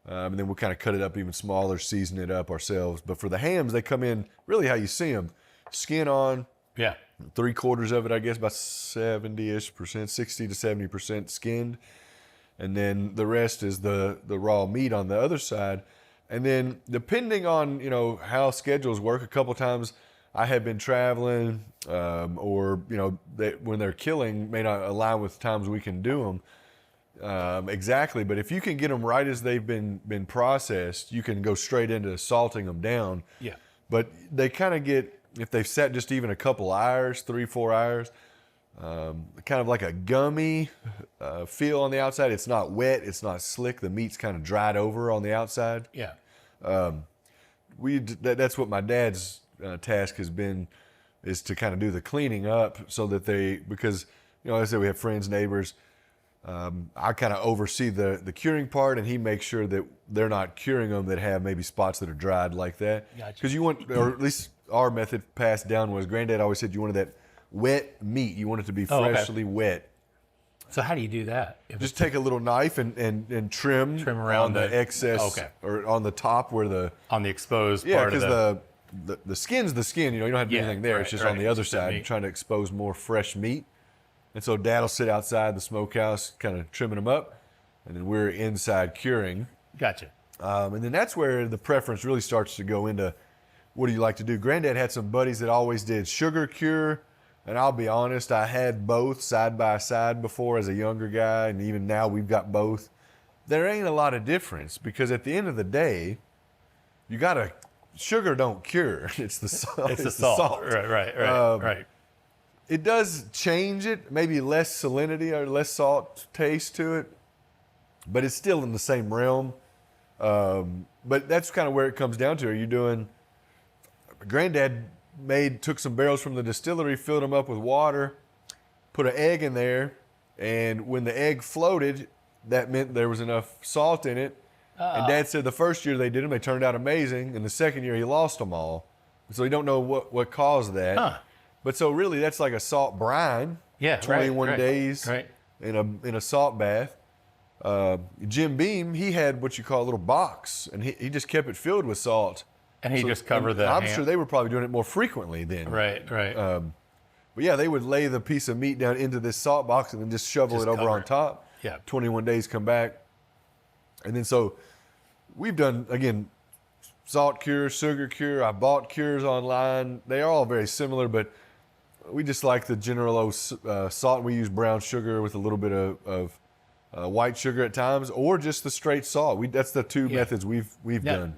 [SPEAKER 6] and then we'll kind of cut it up even smaller, season it up ourselves. But for the hams, they come in really how you see them, skin on.
[SPEAKER 5] Yeah.
[SPEAKER 6] 3/4 of it, I guess, about 70-ish%, 60 to 70% skinned. And then the rest is the raw meat on the other side. And then depending on, how schedules work, a couple times I have been traveling or, when they're killing may not align with times we can do them exactly. But if you can get them right as they've been processed, you can go straight into salting them down. Yeah. But they kind of get, if they've sat just even a couple hours, 3-4 hours, kind of like a gummy feel on the outside. It's not wet. It's not slick. The meat's kind of dried over on the outside. Yeah. That's what my dad's task has been, is to kind of do the cleaning up so that because, like I said, we have friends, neighbors. I kind of oversee the curing part, and he makes sure that they're not curing them that have maybe spots that are dried like that. Because you want, or at least our method passed down was, Granddad always said you wanted that wet meat. You want it to be freshly wet.
[SPEAKER 5] So how do you do that?
[SPEAKER 6] Just take a little knife and trim around the excess, or on the top where on the
[SPEAKER 5] exposed part of
[SPEAKER 6] because the skin's the skin. You don't have to do anything there. It's just on the other side, trying to expose more fresh meat. And so Dad will sit outside the smokehouse, kind of trimming them up, and then we're inside curing.
[SPEAKER 5] Gotcha.
[SPEAKER 6] And then that's where the preference really starts to go into, what do you like to do? Granddad had some buddies that always did sugar cure, and I'll be honest, I had both side by side before as a younger guy, and even now we've got both. There ain't a lot of difference, because at the end of the day, sugar don't cure. It's the salt.
[SPEAKER 5] It's the salt. Right.
[SPEAKER 6] It does change it, maybe less salinity or less salt taste to it, but it's still in the same realm. But that's kind of where it comes down to. Are you doing, Granddad took some barrels from the distillery, filled them up with water, put an egg in there, and when the egg floated, that meant there was enough salt in it. And Dad said the first year they did them, they turned out amazing, and the second year he lost them all. So he don't know what caused that. Huh. But so really that's like a salt brine.
[SPEAKER 5] Yeah,
[SPEAKER 6] 21 days in a salt bath. Jim Beam, he had what you call a little box, and he just kept it filled with salt.
[SPEAKER 5] And he just covered the
[SPEAKER 6] I'm sure they were probably doing it more frequently then.
[SPEAKER 5] Right.
[SPEAKER 6] But yeah, they would lay the piece of meat down into this salt box and then just shovel it over on top.
[SPEAKER 5] Yeah.
[SPEAKER 6] 21 days, come back. And then so we've done, again, salt cure, sugar cure. I bought cures online. They are all very similar, but we just like the general salt. We use brown sugar with a little bit of white sugar at times, or just the straight salt. That's the two methods we've done.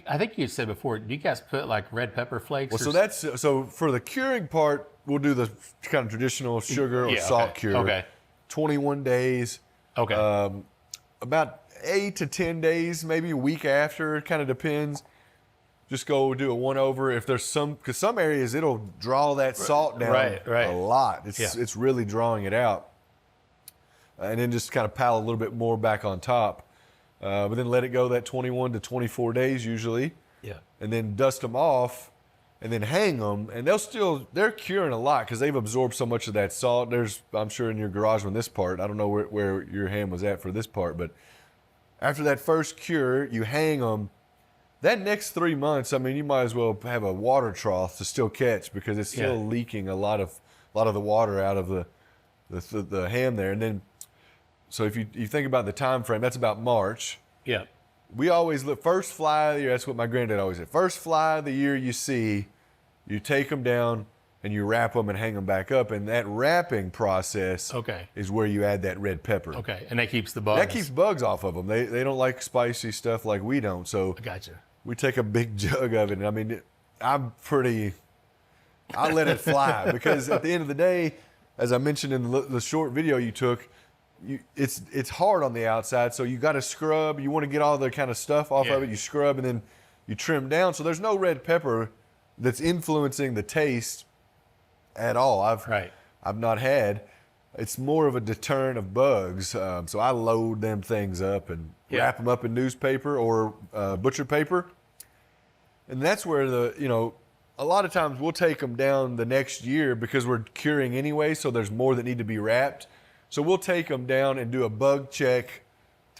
[SPEAKER 5] I think you said before, do you guys put like red pepper flakes?
[SPEAKER 6] Well, so for the curing part, we'll do the kind of traditional sugar or salt cure. Okay. 21 days.
[SPEAKER 5] Okay.
[SPEAKER 6] About 8 to 10 days, maybe a week after. It kind of depends. Just go do a one over. If there's because some areas it'll draw that salt down a lot. It's really drawing it out. And then just kind of pile a little bit more back on top. But then let it go that 21 to 24 days usually.
[SPEAKER 5] Yeah.
[SPEAKER 6] And then dust them off and then hang them. And they're curing a lot because they've absorbed so much of that salt. I'm sure in your garage on this part, I don't know where your ham was at for this part, but after that first cure, you hang them. That next 3 months, I mean, you might as well have a water trough to still catch because it's still leaking a lot of the water out of the ham there. And then, so if you think about the time frame, that's about March.
[SPEAKER 5] Yeah.
[SPEAKER 6] We always look first fly of the year. That's what my granddad always said. First fly of the year you see, you take them down and you wrap them and hang them back up. And that wrapping process is where you add that red pepper.
[SPEAKER 5] Okay, and that keeps the bugs.
[SPEAKER 6] That keeps bugs off of them. They don't like spicy stuff like we don't. So
[SPEAKER 5] I gotcha.
[SPEAKER 6] We take a big jug of it. And I mean, I let it fly because at the end of the day, as I mentioned in the short video you took, it's hard on the outside. So you got to scrub. You want to get all the kind of stuff off of it. You scrub and then you trim down. So there's no red pepper that's influencing the taste at all. I've not had. It's more of a deterrent of bugs. So I load them things up and wrap them up in newspaper or butcher paper. And that's where a lot of times we'll take them down the next year because we're curing anyway. So there's more that need to be wrapped. So we'll take them down and do a bug check.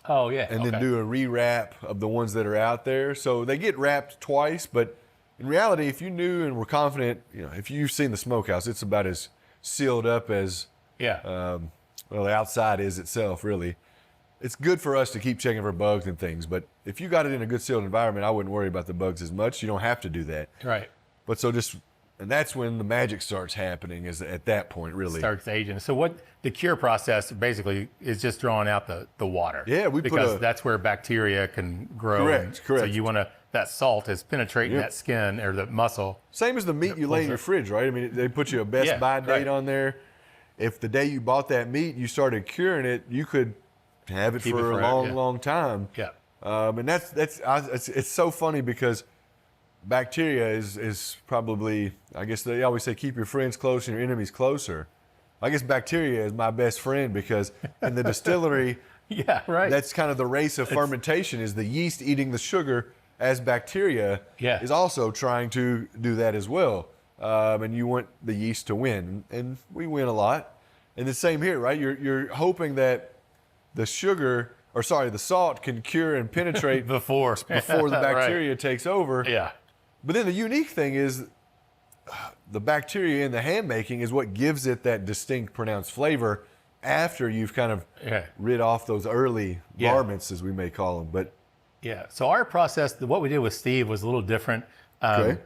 [SPEAKER 5] Oh, yeah.
[SPEAKER 6] And then do a rewrap of the ones that are out there. So they get wrapped twice, but in reality, if you knew and were confident, if you've seen the smokehouse, it's about as sealed up as the outside is itself, really. It's good for us to keep checking for bugs and things, but if you got it in a good sealed environment, I wouldn't worry about the bugs as much. You don't have to do that.
[SPEAKER 5] Right.
[SPEAKER 6] But and that's when the magic starts happening, is at that point, really.
[SPEAKER 5] Starts aging. So what the cure process basically is just drawing out the water.
[SPEAKER 6] Yeah,
[SPEAKER 5] because that's where bacteria can grow.
[SPEAKER 6] Correct.
[SPEAKER 5] So you want that salt is penetrating that skin or the muscle.
[SPEAKER 6] Same as the meat you lay in your fridge, right? I mean, they put you a best by date on there. If the day you bought that meat, you started curing it, you could have it for a long time.
[SPEAKER 5] Yeah.
[SPEAKER 6] And it's so funny because bacteria is probably, I guess they always say keep your friends close and your enemies closer. I guess bacteria is my best friend because in the distillery, that's kind of the race of fermentation, is the yeast eating the sugar as bacteria is also trying to do that as well. And you want the yeast to win, and we win a lot. And the same here, right? You're hoping that the salt can cure and penetrate before the bacteria takes over.
[SPEAKER 5] Yeah.
[SPEAKER 6] But then the unique thing is the bacteria in the ham making is what gives it that distinct, pronounced flavor after you've kind of rid off those early varmints, as we may call them. But
[SPEAKER 5] so our process, what we did with Steve was a little different. Of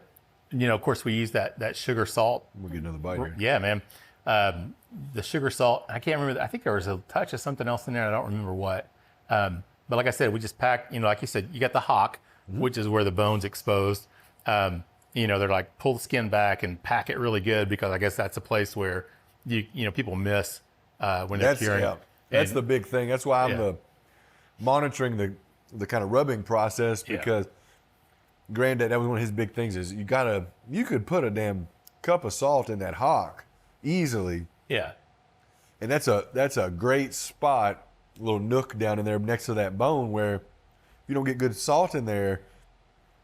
[SPEAKER 5] course, we used that sugar salt.
[SPEAKER 6] We'll get another bite here.
[SPEAKER 5] Yeah, man. The sugar salt, I can't remember. I think there was a touch of something else in there. I don't remember what. But like I said, we just pack, like you said, you got the hock, which is where the bone's exposed. They're like, pull the skin back and pack it really good because I guess that's a place where people miss when they're curing. Yeah.
[SPEAKER 6] That's the big thing. That's why I'm monitoring the kind of rubbing process, because Granddad, that was one of his big things, is you could put a damn cup of salt in that hock easily.
[SPEAKER 5] Yeah.
[SPEAKER 6] And that's a great spot, a little nook down in there next to that bone, where if you don't get good salt in there,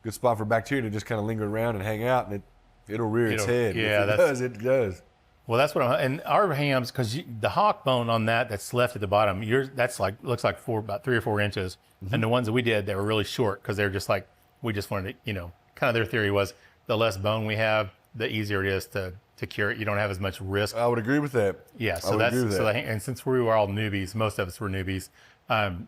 [SPEAKER 6] good spot for bacteria to just kind of linger around and hang out, and it'll rear its head.
[SPEAKER 5] Yeah,
[SPEAKER 6] it does.
[SPEAKER 5] Well, that's what and our hams, because the hock bone on that's left at the bottom, looks like about 3 or 4 inches. And the ones that we did, they were really short because they're just like, we just wanted to, kind of their theory was the less bone we have, the easier it is to cure it. You don't have as much risk.
[SPEAKER 6] I would agree with that.
[SPEAKER 5] Yeah, so and since we were all newbies, most of us were newbies,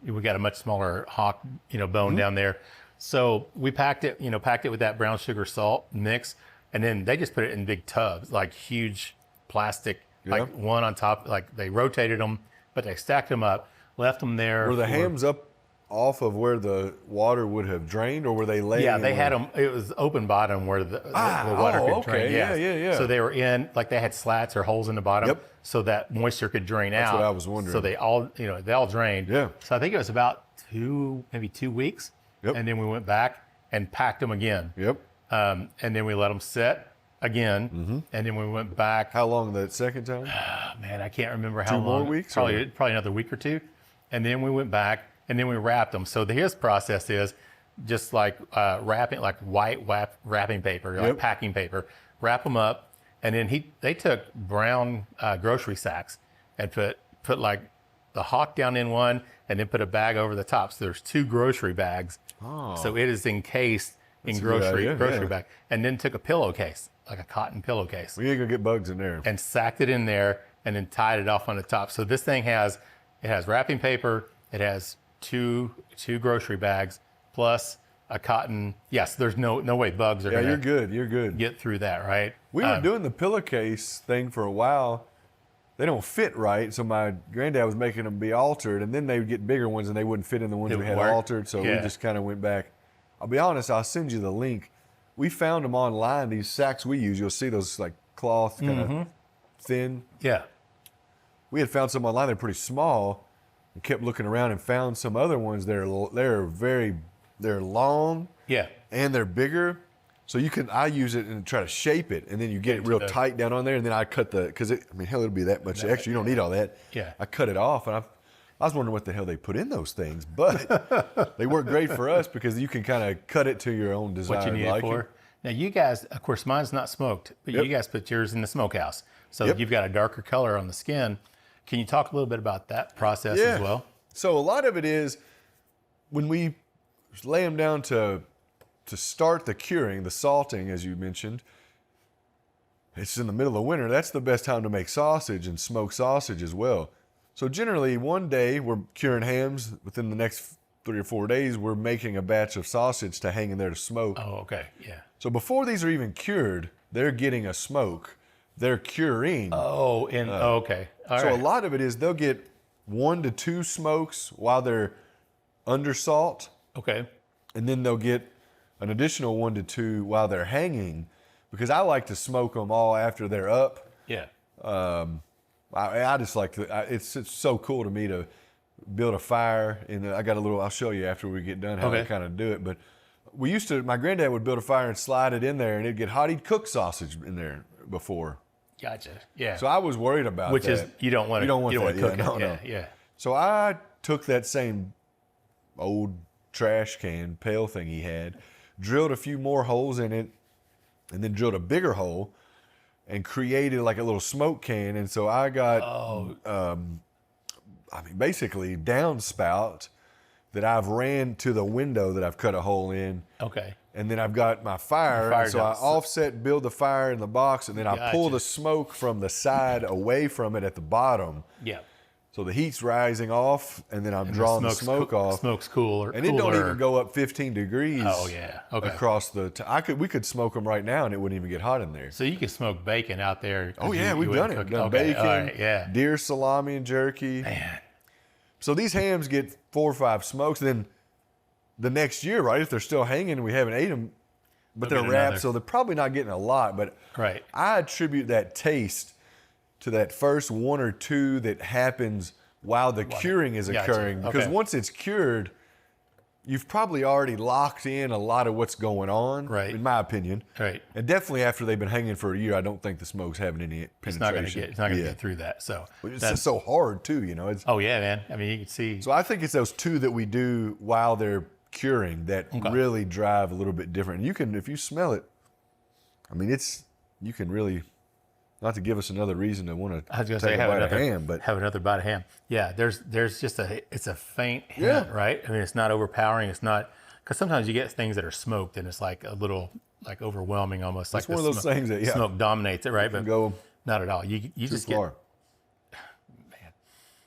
[SPEAKER 5] we got a much smaller hock, bone down there. So we packed it with that brown sugar salt mix, and then they just put it in big tubs, like huge plastic, like one on top, like they rotated them, but they stacked them up, left them there.
[SPEAKER 6] Were the hams up off of where the water would have drained, or were they laying?
[SPEAKER 5] Yeah, they had them. It was open bottom where the water could drain.
[SPEAKER 6] Yeah.
[SPEAKER 5] So they were in, like they had slats or holes in the bottom, so that moisture could drain out.
[SPEAKER 6] That's what I was wondering.
[SPEAKER 5] So they all drained.
[SPEAKER 6] Yeah.
[SPEAKER 5] So I think it was about maybe 2 weeks.
[SPEAKER 6] Yep.
[SPEAKER 5] And then we went back and packed them again.
[SPEAKER 6] Yep.
[SPEAKER 5] And then we let them set again.
[SPEAKER 6] Mm-hmm.
[SPEAKER 5] And then we went back.
[SPEAKER 6] How long that second time?
[SPEAKER 5] Man, I can't remember how
[SPEAKER 6] 2 more
[SPEAKER 5] long.
[SPEAKER 6] weeks?
[SPEAKER 5] Probably another week or two. And then we went back and then we wrapped them. So his process is just like wrapping, like white wrapping paper, like packing paper, wrap them up. And then they took brown grocery sacks and put like the hawk down in one and then put a bag over the top. So there's 2 grocery bags. Oh. So it is encased in grocery bag. And then took a pillowcase, like a cotton pillowcase.
[SPEAKER 6] We ain't gonna get bugs in there.
[SPEAKER 5] And sacked it in there and then tied it off on the top. So this thing has wrapping paper, it has two grocery bags, plus a cotton. Yes, there's no way bugs are
[SPEAKER 6] you're good.
[SPEAKER 5] Get through that, right?
[SPEAKER 6] We were doing the pillowcase thing for a while. They don't fit right, so my granddad was making them be altered, and then they would get bigger ones and they wouldn't fit in the ones we had altered, so we just kind of went back. I'll be honest, I'll send you the link. We found them online, these sacks we use. You'll see those like cloth, kind of thin.
[SPEAKER 5] Yeah.
[SPEAKER 6] We had found some online, they're pretty small, and kept looking around and found some other ones that they're long, and they're bigger. So I use it and try to shape it, and then you get it real tight down on there, and then I cut it'll be that much extra. You don't need all that.
[SPEAKER 5] Yeah.
[SPEAKER 6] I cut it off, and I was wondering what the hell they put in those things, but they work great for us because you can kind of cut it to your own desire.
[SPEAKER 5] What you need it for. Now you guys, of course, mine's not smoked, but you guys put yours in the smokehouse. So you've got a darker color on the skin. Can you talk a little bit about that process as well?
[SPEAKER 6] So a lot of it is when we lay them down to start the curing, the salting, as you mentioned, it's in the middle of winter. That's the best time to make sausage and smoke sausage as well. So generally, one day we're curing hams. Within the next 3 or 4 days, we're making a batch of sausage to hang in there to smoke.
[SPEAKER 5] Oh, okay, yeah.
[SPEAKER 6] So before these are even cured, they're getting a smoke. They're curing.
[SPEAKER 5] Oh, okay. All right.
[SPEAKER 6] A lot of it is they'll get 1 to 2 smokes while they're under salt.
[SPEAKER 5] Okay.
[SPEAKER 6] And then they'll get an additional 1 to 2 while they're hanging, because I like to smoke them all after they're up.
[SPEAKER 5] Yeah.
[SPEAKER 6] I just like it's so cool to me to build a fire. And I got I'll show you after we get done how to kind of do it. But my granddad would build a fire and slide it in there, and it'd get hot. He'd cook sausage in there before.
[SPEAKER 5] Gotcha. Yeah.
[SPEAKER 6] So I was worried about
[SPEAKER 5] Which
[SPEAKER 6] that.
[SPEAKER 5] is, you don't want to cook it.
[SPEAKER 6] No.
[SPEAKER 5] Yeah.
[SPEAKER 6] So I took that same old trash can, pail thing he had, drilled a few more holes in it, and then drilled a bigger hole and created like a little smoke can. And so I got, basically downspout that I've ran to the window that I've cut a hole in.
[SPEAKER 5] Okay.
[SPEAKER 6] And then I've got my fire. And so I offset, build the fire in the box, and then I pull the smoke from the side away from it at the bottom.
[SPEAKER 5] Yeah.
[SPEAKER 6] So the heat's rising off, and then I'm drawing the smoke off.
[SPEAKER 5] Smoke's cooler.
[SPEAKER 6] And it don't even go up 15 degrees.
[SPEAKER 5] Oh, yeah. Okay.
[SPEAKER 6] Across we could smoke them right now, and it wouldn't even get hot in there.
[SPEAKER 5] So you can smoke bacon out there.
[SPEAKER 6] Oh, yeah, we've done it. Done bacon, deer salami and jerky.
[SPEAKER 5] Man.
[SPEAKER 6] So these hams get 4 or 5 smokes. Then the next year, right, if they're still hanging and we haven't ate them, but they're wrapped, so they're probably not getting a lot. But I attribute that taste to that first 1 or 2 that happens while the curing is occurring. Because once it's cured, you've probably already locked in a lot of what's going on, in my opinion.
[SPEAKER 5] Right.
[SPEAKER 6] And definitely after they've been hanging for a year, I don't think the smoke's having any penetration.
[SPEAKER 5] It's not going to get through that. So
[SPEAKER 6] it's just so hard too, you know.
[SPEAKER 5] Oh yeah, man. I mean, you can see.
[SPEAKER 6] So I think it's those 2 that we do while they're curing that really drive a little bit different. And you can, if you smell it, I mean, you can really. Not to give us another reason to want to take a bite of ham, but
[SPEAKER 5] have another bite of ham. Yeah, there's just it's a faint hint, right? I mean, it's not overpowering. It's not, because sometimes you get things that are smoked and it's like a little like overwhelming, almost.
[SPEAKER 6] It's
[SPEAKER 5] like
[SPEAKER 6] one of those things that
[SPEAKER 5] smoke dominates it, right? But not at all. You just get. Man,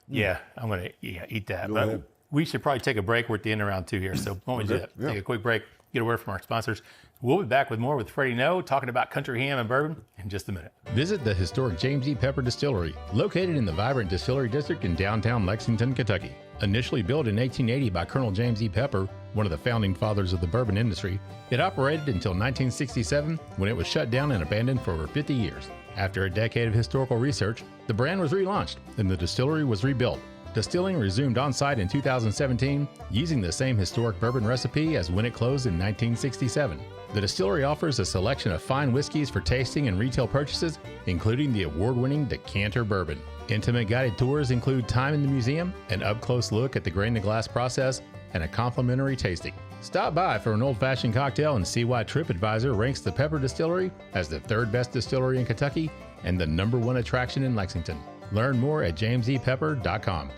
[SPEAKER 5] yeah, I'm gonna eat that.
[SPEAKER 6] Go
[SPEAKER 5] but
[SPEAKER 6] ahead.
[SPEAKER 5] We should probably take a break. We're at the end of round 2 here, so why don't we do that?
[SPEAKER 6] Yeah.
[SPEAKER 5] Take a quick break. Get a word from our sponsors. We'll be back with more with Freddie Noe, talking about country ham and bourbon in just a minute.
[SPEAKER 3] Visit the historic James E. Pepper Distillery, located in the vibrant Distillery District in downtown Lexington, Kentucky. Initially built in 1880 by Colonel James E. Pepper, one of the founding fathers of the bourbon industry, it operated until 1967, when it was shut down and abandoned for over 50 years. After a decade of historical research, the brand was relaunched and the distillery was rebuilt. Distilling resumed on-site in 2017, using the same historic bourbon recipe as when it closed in 1967. The distillery offers a selection of fine whiskeys for tasting and retail purchases, including the award-winning Decanter Bourbon. Intimate guided tours include time in the museum, an up-close look at the grain-to-glass process, and a complimentary tasting. Stop by for an old-fashioned cocktail and see why TripAdvisor ranks the Pepper Distillery as the third best distillery in Kentucky and the #1 attraction in Lexington. Learn more at jamesepepper.com.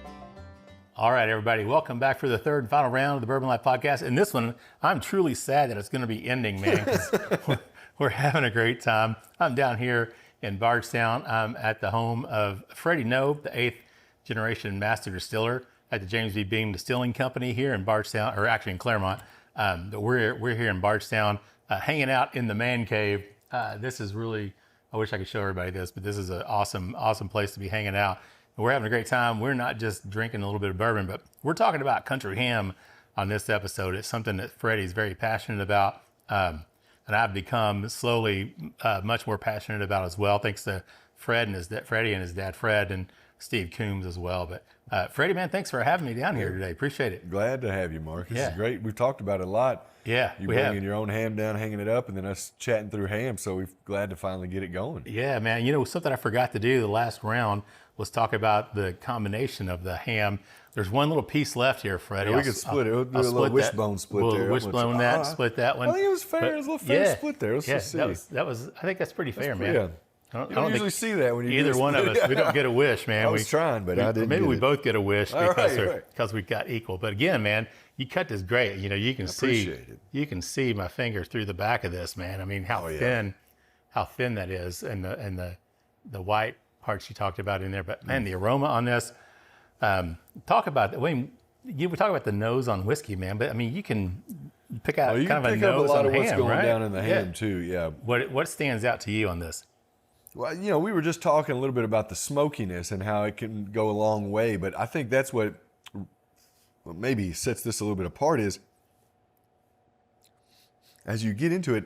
[SPEAKER 5] All right, everybody, welcome back for the third and final round of the Bourbon Life Podcast. And this one, I'm truly sad that it's going to be ending, man, because we're having a great time. I'm down here in Bardstown. I'm at the home of Freddie Noe, the 8th generation Master Distiller at the James V. Beam Distilling Company here in Bardstown, or actually in Claremont. But we're here in Bardstown, hanging out in the man cave. This is really, I wish I could show everybody this, but this is an awesome place to be hanging out. We're having a great time. We're not just drinking a little bit of bourbon, but we're talking about country ham on this episode. It's something that Freddie's very passionate about, and I've become slowly much more passionate about as well, thanks to Freddie and his dad Fred and Steve Coombs as well. But Freddie, man, thanks for having me down here today. Appreciate it.
[SPEAKER 6] Glad to have you, Mark. This is great. We've talked about it a lot.
[SPEAKER 5] Yeah,
[SPEAKER 6] you bringing your own ham down, hanging it up, and then us chatting through ham. So we're glad to finally get it going.
[SPEAKER 5] Yeah, man. You know, something I forgot to do the last round was talk about the combination of the ham. There's one little piece left here, Freddie.
[SPEAKER 6] Yeah, we could split it. We'll do a little wishbone split there.
[SPEAKER 5] Wishbone that, split that one.
[SPEAKER 6] I think it was fair. It was a little fair split there. Let's just see.
[SPEAKER 5] That was. I think that's pretty fair, man.
[SPEAKER 6] Yeah. I don't usually see that when you
[SPEAKER 5] either one of us. We don't get a wish, man.
[SPEAKER 6] I was trying, but I didn't.
[SPEAKER 5] Maybe we both get a wish because
[SPEAKER 6] right.
[SPEAKER 5] we got equal. But again, man, you cut this great. You know, you can see my fingers through the back of this, man. I mean, how thin that is, and the white parts you talked about in there. But man, the aroma on this. Talk about. We talk about the nose on whiskey, man. But I mean, you can pick out kind of a nose on ham, right? You can pick up a lot of what's
[SPEAKER 6] going down in the ham too. Yeah.
[SPEAKER 5] What stands out to you on this?
[SPEAKER 6] Well, you know, we were just talking a little bit about the smokiness and how it can go a long way, but I think that's what maybe sets this a little bit apart is as you get into it,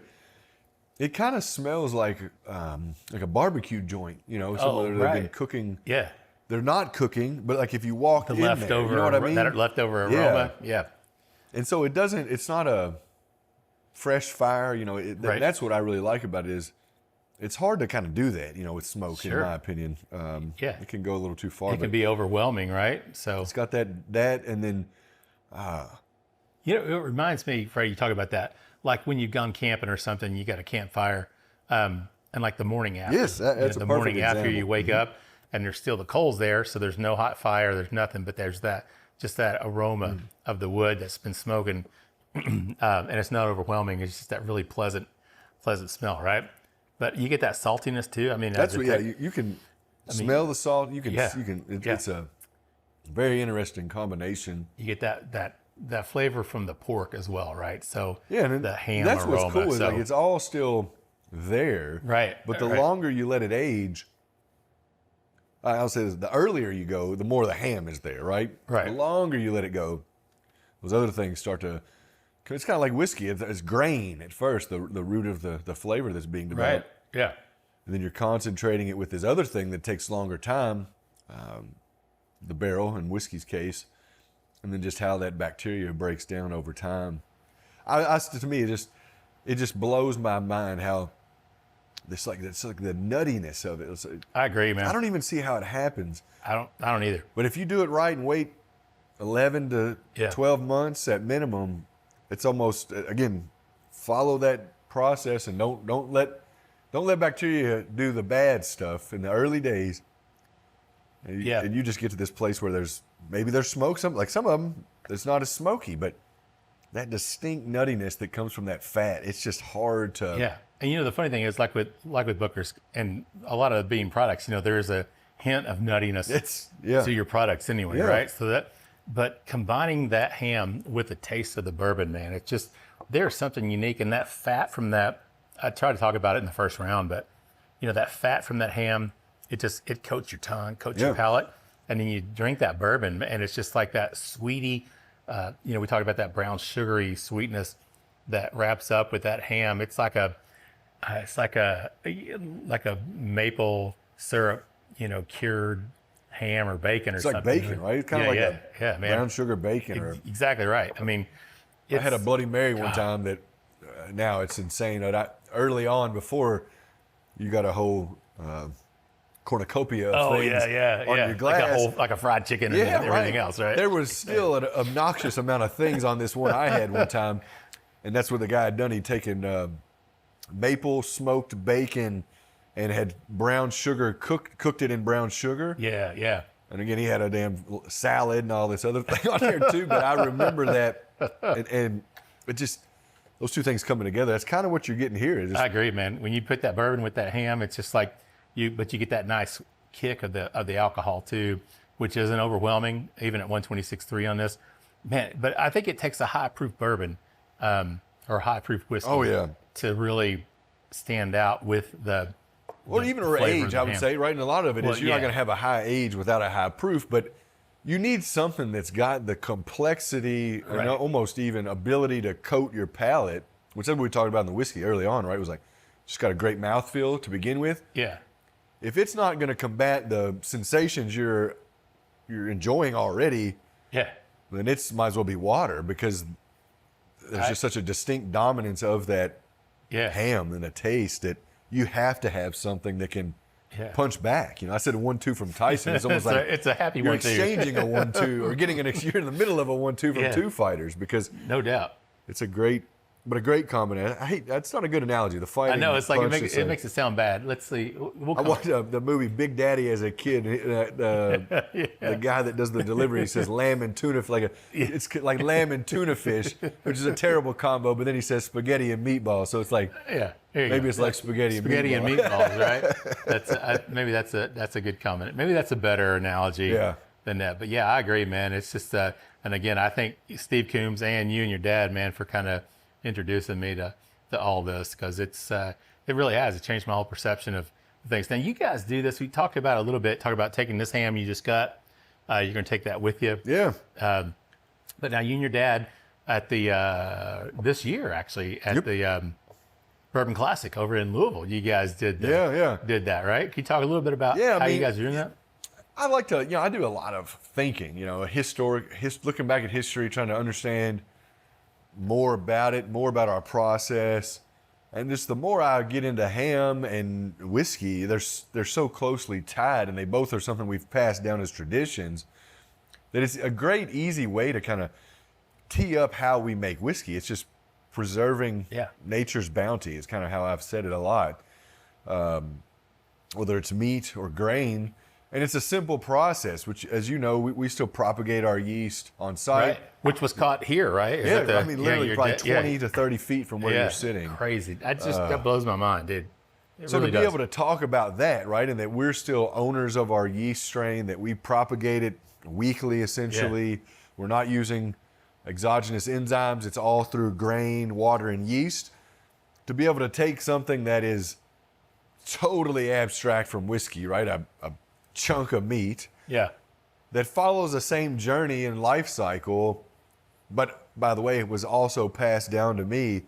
[SPEAKER 6] it kind of smells like a barbecue joint, you know, they've been cooking.
[SPEAKER 5] Yeah.
[SPEAKER 6] They're not cooking, but like if you walk in
[SPEAKER 5] leftover,
[SPEAKER 6] there, you know what I mean?
[SPEAKER 5] That leftover aroma. Yeah.
[SPEAKER 6] And so it's not a fresh fire, you know, that's what I really like about it is it's hard to kind of do that, you know, with smoke, in my opinion. It can go a little too far.
[SPEAKER 5] It can be overwhelming, right? So
[SPEAKER 6] it's got that, and then,
[SPEAKER 5] you know, it reminds me, Freddie, you talk about that, like when you've gone camping or something, you got a campfire, and like the morning after.
[SPEAKER 6] Yes, that's
[SPEAKER 5] the
[SPEAKER 6] a
[SPEAKER 5] morning
[SPEAKER 6] perfect
[SPEAKER 5] after
[SPEAKER 6] example.
[SPEAKER 5] you wake up, and there's still the coals there, so there's no hot fire, there's nothing, but there's that aroma of the wood that's been smoking, and it's not overwhelming. It's just that really pleasant smell, right? But you get that saltiness too. I mean,
[SPEAKER 6] that's what. You can smell the salt. You can. It's a very interesting combination.
[SPEAKER 5] You get that flavor from the pork as well, right? So
[SPEAKER 6] and
[SPEAKER 5] the ham
[SPEAKER 6] that's
[SPEAKER 5] aroma.
[SPEAKER 6] What's cool is like it's all still there,
[SPEAKER 5] right?
[SPEAKER 6] But the longer you let it age, I'll say this, the earlier you go, the more the ham is there, right?
[SPEAKER 5] Right.
[SPEAKER 6] The longer you let it go, those other things start to. It's kind of like whiskey. It's grain at first, the root of the flavor that's being developed.
[SPEAKER 5] Right. Yeah.
[SPEAKER 6] And then you're concentrating it with this other thing that takes longer time, the barrel in whiskey's case, and then just how that bacteria breaks down over time. To me, it just blows my mind how it's like the nuttiness of it.
[SPEAKER 5] I agree, man.
[SPEAKER 6] I don't even see how it happens.
[SPEAKER 5] I don't either.
[SPEAKER 6] But if you do it right and wait 11 to 12 months at minimum, it's almost, again, follow that process and don't let bacteria do the bad stuff in the early days. And you just get to this place where there's smoke. Some of them, it's not as smoky, but that distinct nuttiness that comes from that fat, it's just hard to.
[SPEAKER 5] Yeah, and you know the funny thing is, like with Booker's and a lot of bean products, you know, there is a hint of nuttiness to your products anyway, right? So but combining that ham with the taste of the bourbon, man, it's just, there's something unique. And that fat from that, I tried to talk about it in the first round, but you know, that fat from that ham, it coats your tongue, coats your palate. And then you drink that bourbon and it's just like that sweetie, you know, we talked about that brown sugary sweetness that wraps up with that ham. It's like a maple syrup, you know, cured ham or bacon or
[SPEAKER 6] it's
[SPEAKER 5] something.
[SPEAKER 6] It's like bacon, right? It's kind of like a
[SPEAKER 5] man.
[SPEAKER 6] brown sugar bacon.
[SPEAKER 5] Exactly right. I mean,
[SPEAKER 6] I had a Bloody Mary one time that now it's insane. Early on, before you got a whole cornucopia of things on your glass.
[SPEAKER 5] Like a fried chicken and everything else, right?
[SPEAKER 6] There was still an obnoxious amount of things on this one I had one time, and that's what the guy had done. He'd taken maple smoked bacon and had brown sugar, cooked it in brown sugar.
[SPEAKER 5] Yeah.
[SPEAKER 6] And again, he had a damn salad and all this other thing on there too. But I remember that, and it just, those two things coming together, that's kind of what you're getting here.
[SPEAKER 5] I agree, man. When you put that bourbon with that ham, it's just like but you get that nice kick of the alcohol too, which isn't overwhelming, even at 126.3 on this. Man, but I think it takes a high proof bourbon or high proof whiskey to really stand out with the
[SPEAKER 6] even our age, I would say, right? And a lot of it is you're not going to have a high age without a high proof, but you need something that's got the complexity and almost even ability to coat your palate, which is what we talked about in the whiskey early on, right? It was like, just got a great mouthfeel to begin with.
[SPEAKER 5] Yeah.
[SPEAKER 6] If it's not going to combat the sensations you're enjoying already, then it might as well be water, because there's just such a distinct dominance of that ham and a taste that you have to have something that can punch back. I said a 1-2 from Tyson. It's almost like
[SPEAKER 5] it's a happy
[SPEAKER 6] you're
[SPEAKER 5] 1-2.
[SPEAKER 6] exchanging a 1-2 or getting you're in the middle of a 1-2 from two fighters, because
[SPEAKER 5] no doubt
[SPEAKER 6] it's a great combination. That's not a good analogy. The fighting.
[SPEAKER 5] I know, it's like it makes it sound bad. Let's see.
[SPEAKER 6] I watched the movie Big Daddy as a kid. The guy that does the delivery says lamb and tuna, it's like lamb and tuna fish, which is a terrible combo. But then he says spaghetti and meatballs, so it's like maybe it's like spaghetti and
[SPEAKER 5] meatballs, right? Maybe that's a good comment. Maybe that's a better analogy than that. But I agree, man. It's just and again, I think Steve Coombs and you and your dad, man, for kind of introducing me to all this, because it really has. It changed my whole perception of things. Now, you guys do this. We talked about it a little bit. Talk about taking this ham you just got. You're going to take that with you.
[SPEAKER 6] Yeah.
[SPEAKER 5] But now you and your dad at the this year actually at the Bourbon Classic over in Louisville. You guys did did that, right? Can you talk a little bit about how you guys are doing that?
[SPEAKER 6] I like to, I do a lot of thinking. Looking back at history, trying to understand more about it, more about our process. And just the more I get into ham and whiskey, they're so closely tied, and they both are something we've passed down as traditions, that it's a great, easy way to kind of tee up how we make whiskey. It's just preserving nature's bounty is kind of how I've said it a lot. Whether it's meat or grain. And it's a simple process, which, as you know, we still propagate our yeast on site.
[SPEAKER 5] Right. Which was caught here, right?
[SPEAKER 6] Literally probably 20 to 30 feet from where you're sitting.
[SPEAKER 5] Crazy. That blows my mind, dude.
[SPEAKER 6] So really to be able to talk about that, right, and that we're still owners of our yeast strain, that we propagate it weekly, essentially. Yeah. We're not using exogenous enzymes. It's all through grain, water, and yeast. To be able to take something that is totally abstract from whiskey, right, a chunk of meat that follows the same journey and life cycle, but by the way, it was also passed down to me.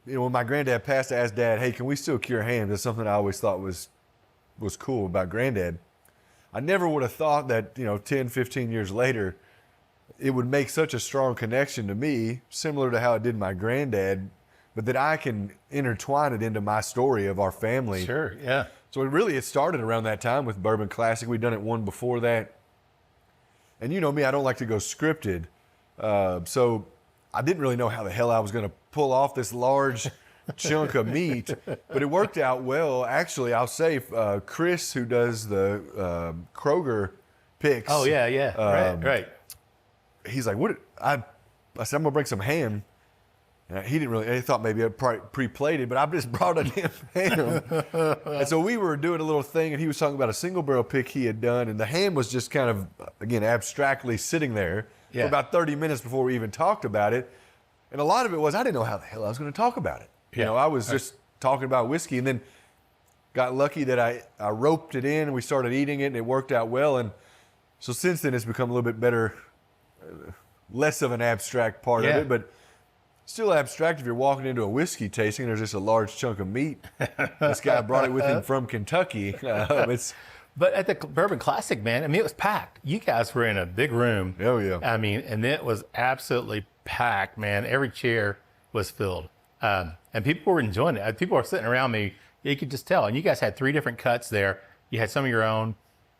[SPEAKER 6] When my granddad passed, I asked Dad, hey, can we still cure hams? That's something I always thought was cool about Granddad. I never would have thought that 10, 15 years later it would make such a strong connection to me, similar to how it did my granddad, but that I can intertwine it into my story of our family.
[SPEAKER 5] Sure, yeah.
[SPEAKER 6] So it started around that time with Bourbon Classic. We'd done it one before that. And you know me, I don't like to go scripted. So I didn't really know how the hell I was going to pull off this large chunk of meat, but it worked out well. Actually, I'll say Chris, who does the Kroger picks.
[SPEAKER 5] Oh, yeah. Right.
[SPEAKER 6] He's like, I said, I'm going to bring some ham. And he thought maybe I'd pre-plated, but I just brought a damn ham. And so we were doing a little thing, and he was talking about a single barrel pick he had done, and the ham was just kind of, again, abstractly sitting there for about 30 minutes before we even talked about it. And a lot of it was, I didn't know how the hell I was going to talk about it. I was just talking about whiskey, and then got lucky that I roped it in, and we started eating it, and it worked out well. And so since then, it's become a little bit better, less of an abstract part of it, but still abstract if you're walking into a whiskey tasting. There's just a large chunk of meat. This guy brought it with him from Kentucky. It's
[SPEAKER 5] But at the Bourbon Classic, man, I mean, it was packed. You guys were in a big room.
[SPEAKER 6] Oh, yeah.
[SPEAKER 5] I mean, and it was absolutely packed, man. Every chair was filled. And people were enjoying it. People were sitting around me. You could just tell. And you guys had 3 different cuts there. You had some of your own.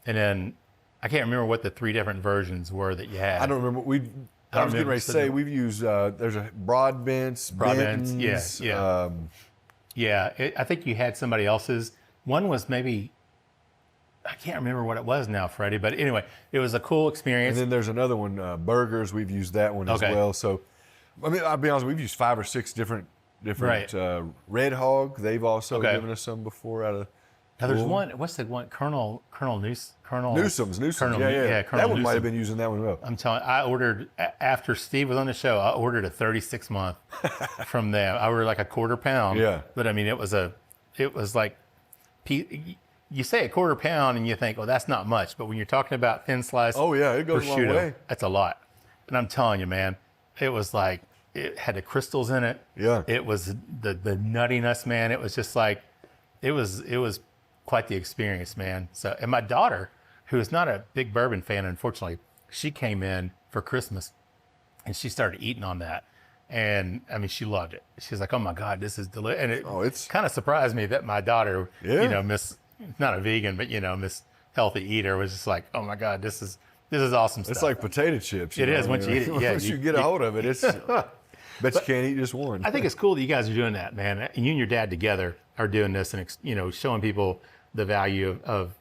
[SPEAKER 5] And then I can't remember what the 3 different versions were that you had.
[SPEAKER 6] I don't remember. I was getting ready to say, we've used, there's a Broadbents,
[SPEAKER 5] Bentons, yeah. I think you had somebody else's. One was maybe, I can't remember what it was now, Freddie. But anyway, it was a cool experience.
[SPEAKER 6] And then there's another one, Burgers. We've used that one as well. So, I mean, I'll be honest, we've used 5 or 6 different Red Hog. They've also given us some before out of.
[SPEAKER 5] Now there's one. What's the one? Colonel
[SPEAKER 6] Newsom's.
[SPEAKER 5] Colonel,
[SPEAKER 6] Yeah.
[SPEAKER 5] Colonel
[SPEAKER 6] that one
[SPEAKER 5] Newsom.
[SPEAKER 6] might have been using that one well.
[SPEAKER 5] I'm telling you, I ordered, after Steve was on the show, I ordered a 36 month from them. I ordered like a quarter pound.
[SPEAKER 6] Yeah.
[SPEAKER 5] But I mean, it was like, you say a quarter pound and you think, oh, that's not much. But when you're talking about thin slice,
[SPEAKER 6] it goes a long way.
[SPEAKER 5] That's a lot. And I'm telling you, man, it was like, it had the crystals in it.
[SPEAKER 6] Yeah.
[SPEAKER 5] It was the nuttiness, man. It was just like, it was quite the experience, man. So, and my daughter, who is not a big bourbon fan, unfortunately, she came in for Christmas and she started eating on that. And I mean, she loved it. She's like, oh my God, this is delicious. And it kind of surprised me that my daughter, not a vegan, but Miss Healthy Eater, was just like, oh my God, this is awesome stuff.
[SPEAKER 6] It's like potato chips.
[SPEAKER 5] It is once you eat it. Yeah,
[SPEAKER 6] once you get a hold of it, it's, bet you can't eat just one.
[SPEAKER 5] I think it's cool that you guys are doing that, man. And you and your dad together are doing this and, showing people the value of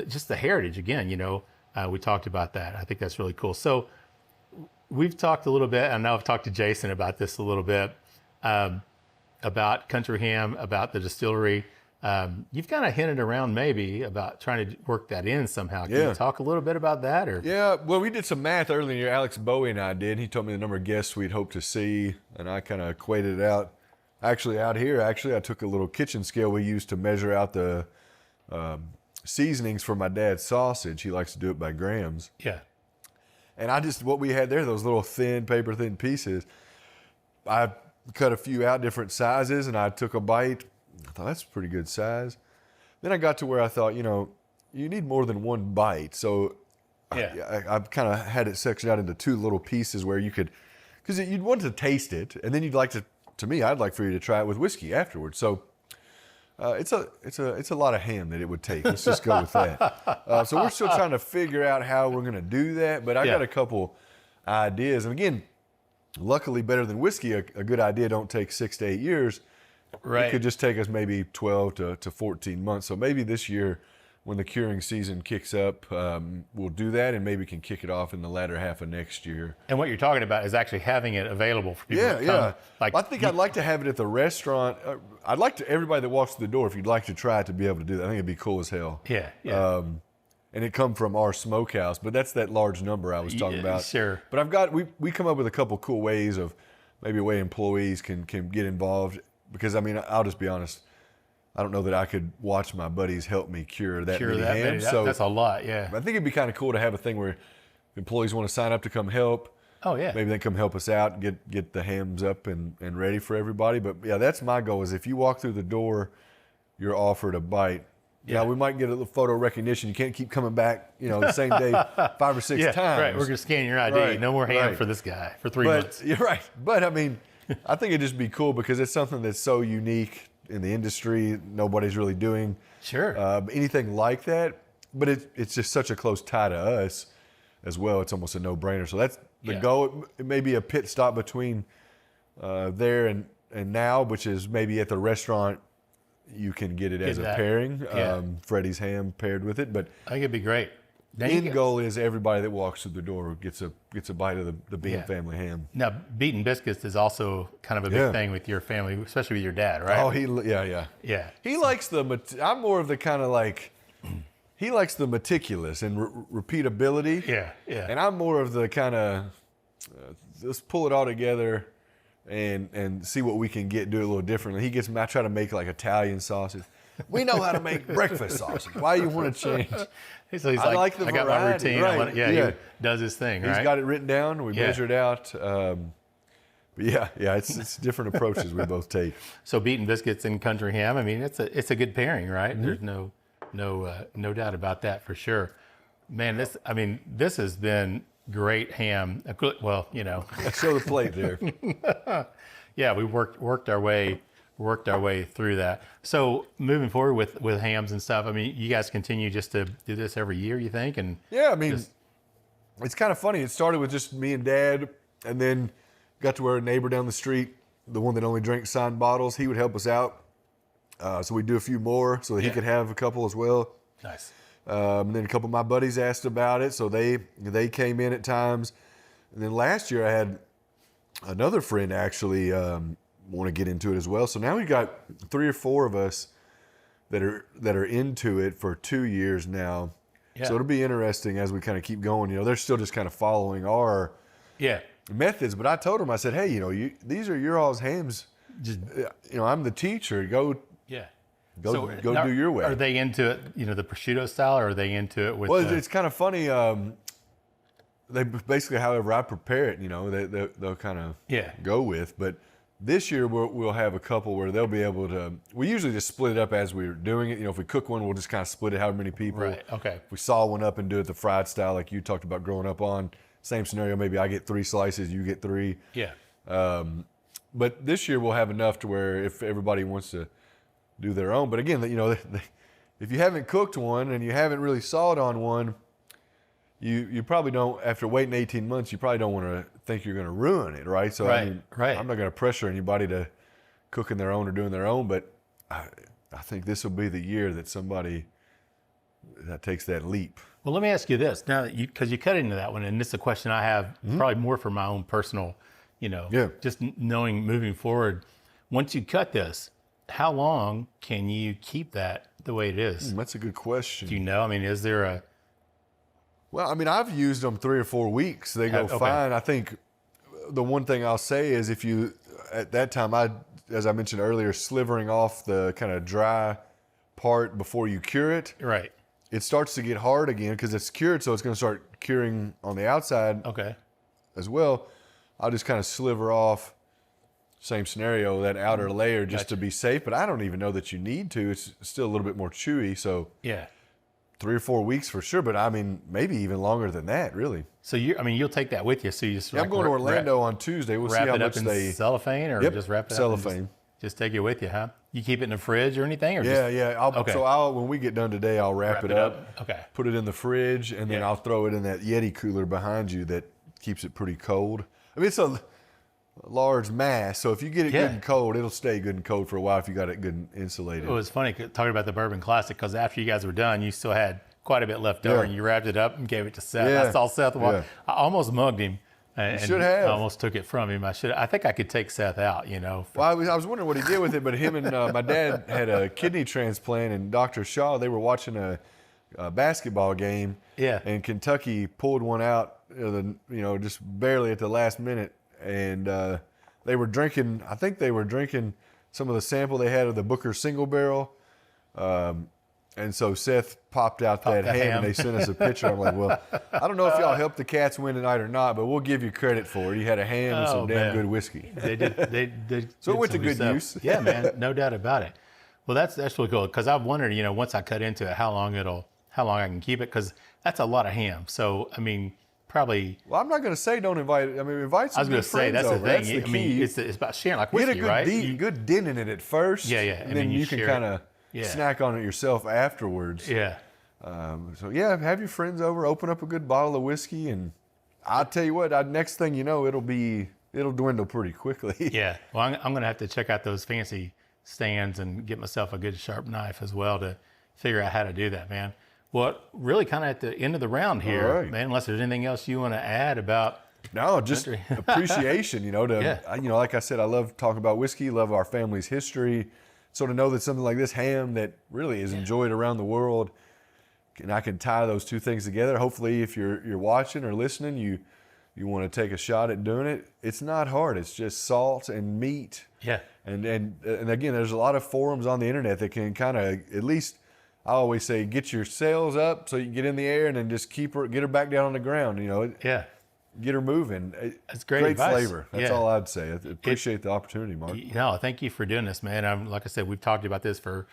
[SPEAKER 5] just the heritage again. We talked about that. I think that's really cool. So we've talked a little bit, and now I've talked to Jason about this a little bit, about Country Ham, about the distillery. You've kind of hinted around maybe about trying to work that in somehow. Can you talk a little bit about that? Or
[SPEAKER 6] Yeah, well, we did some math earlier. Alex Bowie and I did. He told me the number of guests we'd hope to see, and I kind of equated it out. Actually, out here, I took a little kitchen scale we used to measure out the seasonings for my dad's sausage. He likes to do it by grams.
[SPEAKER 5] Yeah.
[SPEAKER 6] And what we had there, those little paper thin pieces, I cut a few out different sizes and I took a bite. I thought, that's a pretty good size. Then I got to where I thought, you need more than one bite. So I kind of had it sectioned out into 2 little pieces where you could, because you'd want to taste it. And then you'd like to me, I'd like for you to try it with whiskey afterwards. So it's a lot of ham that it would take. Let's just go with that. So we're still trying to figure out how we're going to do that. But I got a couple ideas. And again, luckily better than whiskey, a good idea don't take 6 to 8 years.
[SPEAKER 5] Right.
[SPEAKER 6] It could just take us maybe 12 to 14 months. So maybe this year when the curing season kicks up, we'll do that and maybe can kick it off in the latter half of next year.
[SPEAKER 5] And what you're talking about is actually having it available for people to come.
[SPEAKER 6] I think I'd like to have it at the restaurant. I'd like to, everybody that walks through the door, if you'd like to try it, to be able to do that. I think it'd be cool as hell.
[SPEAKER 5] Yeah.
[SPEAKER 6] And it come from our smokehouse, but that's that large number I was talking about.
[SPEAKER 5] Sure.
[SPEAKER 6] But we come up with a couple cool ways of maybe a way employees can get involved. Because, I mean, I'll just be honest, I don't know that I could watch my buddies help me cure that many hams.
[SPEAKER 5] So that's a lot, yeah.
[SPEAKER 6] I think it'd be kind of cool to have a thing where employees want to sign up to come help.
[SPEAKER 5] Oh, yeah.
[SPEAKER 6] Maybe they come help us out and get the hams up and ready for everybody. But, yeah, that's my goal is if you walk through the door, you're offered a bite. Yeah, we might get a little photo recognition. You can't keep coming back, the same day 5 or 6 times.
[SPEAKER 5] Right. We're going to scan your ID. Right. No more ham for this guy for 3 months.
[SPEAKER 6] You're right. But, I mean, I think it'd just be cool because it's something that's so unique in the industry. Nobody's really doing anything like that. But it's just such a close tie to us as well. It's almost a no-brainer. So that's the goal. It may be a pit stop between there and now, which is maybe at the restaurant you can get it as a pairing. Freddie's ham paired with it. But
[SPEAKER 5] I think it'd be great.
[SPEAKER 6] The end goal is everybody that walks through the door gets a bite of the Bean family ham.
[SPEAKER 5] Now, Beaten Biscuits is also kind of a big thing with your family, especially with your dad, right?
[SPEAKER 6] Oh, yeah. He likes I'm more of the kind of like, he likes the meticulous and repeatability.
[SPEAKER 5] Yeah.
[SPEAKER 6] And I'm more of the kind of, let's pull it all together and see what we can do it a little differently. I try to make like Italian sausage. We know how to make breakfast sausage. Why you want to change?
[SPEAKER 5] So he's like I got my routine.
[SPEAKER 6] Right.
[SPEAKER 5] He does his thing, right?
[SPEAKER 6] He's got it written down. We measured out. But it's different approaches we both take.
[SPEAKER 5] So Beaten Biscuits and Country Ham, I mean, it's a good pairing, right? Mm-hmm. No doubt about that for sure. Man, this has been great ham. Well,
[SPEAKER 6] Show the plate there.
[SPEAKER 5] Yeah, we worked our way through that. So moving forward with hams and stuff, I mean, you guys continue just to do this every year, you think? And
[SPEAKER 6] yeah, I mean, it's kind of funny. It started with just me and Dad, and then got to where a neighbor down the street, the one that only drank signed bottles, he would help us out. So we'd do a few more so that he could have a couple as well.
[SPEAKER 5] Nice.
[SPEAKER 6] And then a couple of my buddies asked about it, so they came in at times. And then last year I had another friend actually want to get into it as well. So now we got 3 or 4 of us that are into it for 2 years now. Yeah. So it'll be interesting as we kind of keep going. They're still just kind of following our methods. But I told them, I said, hey, these are your all's hams. I'm the teacher. Go do your way.
[SPEAKER 5] Are they into it, the prosciutto style, or are they into it with?
[SPEAKER 6] Well, it's kind of funny. They basically, however I prepare it, they'll kind of go with. But this year we'll have a couple where they'll be able to. We usually just split it up as we're doing it. If we cook one, we'll just kind of split it however many people.
[SPEAKER 5] Right. Okay.
[SPEAKER 6] If we saw one up and do it the fried style, like you talked about growing up on, same scenario. Maybe I get 3 slices, you get 3.
[SPEAKER 5] Yeah.
[SPEAKER 6] But this year we'll have enough to where if everybody wants to do their own. But again, if you haven't cooked one and you haven't really sawed on one, you probably don't, after waiting 18 months, you probably don't want to think you're going to ruin it, right? So
[SPEAKER 5] right.
[SPEAKER 6] I'm not going to pressure anybody to cooking their own or doing their own, but I think this will be the year that somebody that takes that leap.
[SPEAKER 5] Well, let me ask you this now, because you cut into that one, and this is a question I have probably more for my own personal, just knowing moving forward. Once you cut this, how long can you keep that the way it is?
[SPEAKER 6] That's a good question.
[SPEAKER 5] Do you know? I mean, is there a...
[SPEAKER 6] Well, I mean, I've used them 3 or 4 weeks. They go fine. I think the one thing I'll say is if you, at that time, as I mentioned earlier, slivering off the kind of dry part before you cure it.
[SPEAKER 5] Right.
[SPEAKER 6] It starts to get hard again because it's cured, so it's going to start curing on the outside as well. I'll just kind of sliver off, same scenario, that outer layer just to be safe, but I don't even know that you need to. It's still a little bit more chewy, so 3 or 4 weeks for sure, but I mean, maybe even longer than that, really.
[SPEAKER 5] So you'll take that with you. So you just
[SPEAKER 6] I'm going to Orlando on Tuesday. We'll see how much they
[SPEAKER 5] cellophane or just wrap it
[SPEAKER 6] cellophane.
[SPEAKER 5] Up. Just take it with you, huh? You keep it in the fridge or anything, or
[SPEAKER 6] So when we get done today, I'll wrap it up.
[SPEAKER 5] Okay.
[SPEAKER 6] Put it in the fridge, and then I'll throw it in that Yeti cooler behind you that keeps it pretty cold. I mean, it's a large mass, so if you get it good and cold, it'll stay good and cold for a while if you got it good and insulated.
[SPEAKER 5] It was funny talking about the Bourbon Classic because after you guys were done, you still had quite a bit left over, and you wrapped it up and gave it to Seth. I saw Seth walk. I almost mugged him. And
[SPEAKER 6] should have.
[SPEAKER 5] I almost took it from him. I think I could take Seth out,
[SPEAKER 6] Well, I was wondering what he did with it, but him and my dad had a kidney transplant, and Dr. Shaw, they were watching a basketball game.
[SPEAKER 5] Yeah.
[SPEAKER 6] And Kentucky pulled one out, just barely at the last minute, and they were drinking. I think they were drinking some of the sample they had of the Booker Single Barrel. And so Seth popped out that ham, and they sent us a picture. I'm like, well, I don't know if y'all helped the Cats win tonight or not, but we'll give you credit for it. You had a ham and some damn good whiskey.
[SPEAKER 5] They did.
[SPEAKER 6] So it went to good use.
[SPEAKER 5] Yeah, man, no doubt about it. Well, that's really cool because I've wondered, once I cut into it, how long I can keep it, because that's a lot of ham. So I mean, probably.
[SPEAKER 6] Well, I'm not going to say don't invite. I mean, invite some.
[SPEAKER 5] I was going to say that's
[SPEAKER 6] over.
[SPEAKER 5] the thing.
[SPEAKER 6] That's the key.
[SPEAKER 5] I mean, it's about sharing, like whiskey,
[SPEAKER 6] right? Get a good dent in it at first.
[SPEAKER 5] Yeah.
[SPEAKER 6] And then you can kind of snack on it yourself afterwards.
[SPEAKER 5] Yeah.
[SPEAKER 6] Have your friends over, open up a good bottle of whiskey, and I'll tell you what. Next thing you know, it'll dwindle pretty quickly.
[SPEAKER 5] Yeah. Well, I'm going to have to check out those fancy stands and get myself a good sharp knife as well to figure out how to do that, man. Well, really kind of at the end of the round here, man, unless there's anything else you want to add about.
[SPEAKER 6] No, just appreciation, like I said, I love talking about whiskey, love our family's history. So to know that something like this ham that really is enjoyed around the world, and I can tie those two things together. Hopefully, if you're watching or listening, you want to take a shot at doing it. It's not hard. It's just salt and meat.
[SPEAKER 5] Yeah.
[SPEAKER 6] And again, there's a lot of forums on the internet that can kind of, at least I always say, get your sails up so you can get in the air, and then just get her back down on the ground. Get her moving.
[SPEAKER 5] That's great advice.
[SPEAKER 6] Flavor. That's all I'd say. I appreciate the opportunity, Mark.
[SPEAKER 5] No, thank you for doing this, man. Like I said, we've talked about this for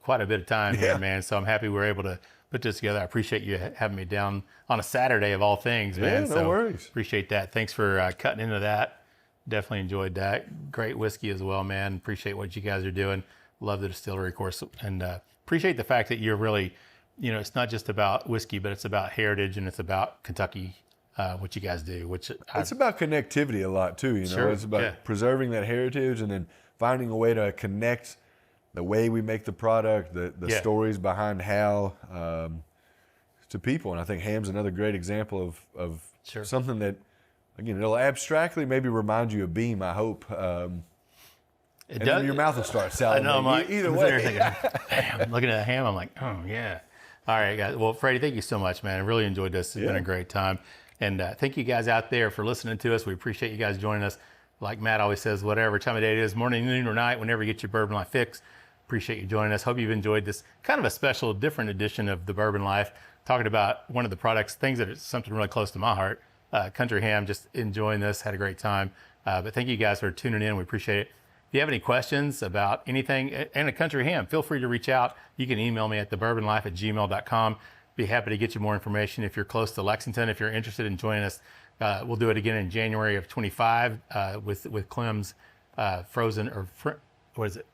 [SPEAKER 5] quite a bit of time here, man. So I'm happy we're able to put this together. I appreciate you having me down on a Saturday of all things, man.
[SPEAKER 6] Yeah, no worries.
[SPEAKER 5] Appreciate that. Thanks for cutting into that. Definitely enjoyed that. Great whiskey as well, man. Appreciate what you guys are doing. Love the distillery, of course, and appreciate the fact that you're really, it's not just about whiskey, but it's about heritage and it's about Kentucky, what you guys do.
[SPEAKER 6] It's about connectivity a lot too.
[SPEAKER 5] Sure,
[SPEAKER 6] it's about preserving that heritage and then finding a way to connect the way we make the product, the stories behind how to people. And I think ham's another great example of something that, again, it'll abstractly maybe remind you of Beam, I hope.
[SPEAKER 5] It does.
[SPEAKER 6] Your mouth will start salivating.
[SPEAKER 5] I know, I'm like,
[SPEAKER 6] either way.
[SPEAKER 5] Thinking, damn, looking at the ham, I'm like, oh yeah. All right, guys. Well, Freddie, thank you so much, man. I really enjoyed this. It's been a great time. And thank you guys out there for listening to us. We appreciate you guys joining us. Like Matt always says, whatever time of day it is, morning, noon, or night, whenever you get your Bourbon Life fix, appreciate you joining us. Hope you've enjoyed this kind of a special, different edition of the Bourbon Life, talking about one of the products, things that is something really close to my heart, country ham. Just enjoying this, had a great time. But thank you guys for tuning in. We appreciate it. If you have any questions about anything and a country ham, feel free to reach out. You can email me at thebourbonlife@gmail.com. Be happy to get you more information if you're close to Lexington. If you're interested in joining us, we'll do it again in January of 25 with Clem's frozen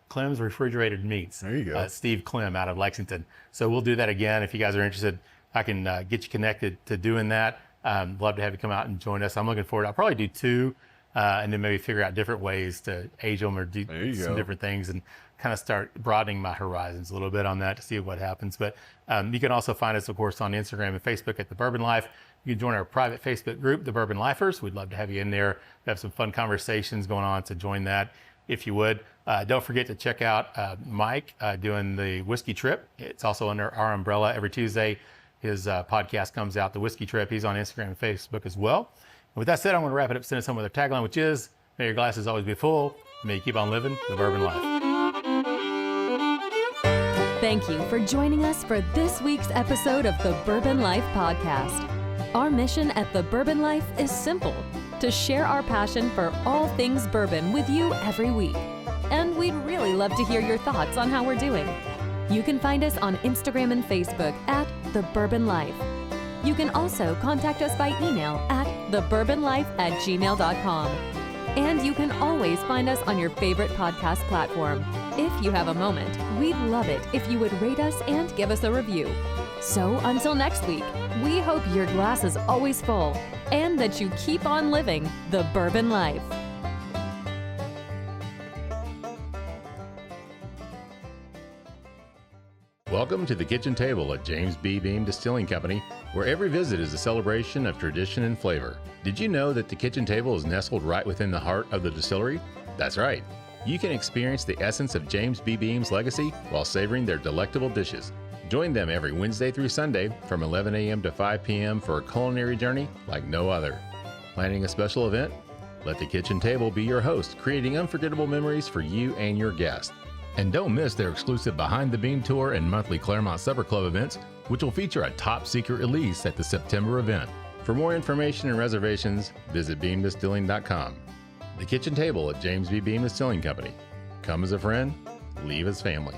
[SPEAKER 5] Clem's refrigerated meats.
[SPEAKER 6] There you go.
[SPEAKER 5] Steve Clem out of Lexington. So we'll do that again. If you guys are interested, I can get you connected to doing that. Love to have you come out and join us. I'm looking forward. I'll probably do 2. And then maybe figure out different ways to age them or do some different things and kind of start broadening my horizons a little bit on that to see what happens. But you can also find us, of course, on Instagram and Facebook at The Bourbon Life. You can join our private Facebook group, The Bourbon Lifers. We'd love to have you in there. We have some fun conversations going on, so join that if you would. Don't forget to check out Mike doing the Whiskey Trip. It's also under our umbrella every Tuesday. His podcast comes out, The Whiskey Trip. He's on Instagram and Facebook as well. With that said, I'm going to wrap it up, send us home with our tagline, which is, may your glasses always be full, may you keep on living the bourbon life.
[SPEAKER 4] Thank you for joining us for this week's episode of the Bourbon Life Podcast. Our mission at the Bourbon Life is simple, to share our passion for all things bourbon with you every week. And we'd really love to hear your thoughts on how we're doing. You can find us on Instagram and Facebook at The Bourbon Life. You can also contact us by email at thebourbonlife@gmail.com. And you can always find us on your favorite podcast platform. If you have a moment, we'd love it if you would rate us and give us a review. So until next week, we hope your glass is always full and that you keep on living the bourbon life.
[SPEAKER 3] Welcome to the kitchen table at James B. Beam Distilling Company, where every visit is a celebration of tradition and flavor. Did you know that the kitchen table is nestled right within the heart of the distillery? That's right. You can experience the essence of James B. Beam's legacy while savoring their delectable dishes. Join them every Wednesday through Sunday from 11 a.m. to 5 p.m. for a culinary journey like no other. Planning a special event? Let the kitchen table be your host, creating unforgettable memories for you and your guests. And don't miss their exclusive Behind the Beam tour and monthly Claremont Supper Club events, which will feature a top secret release at the September event. For more information and reservations, visit beamdistilling.com. The kitchen table at James B. Beam Distilling Company. Come as a friend, leave as family.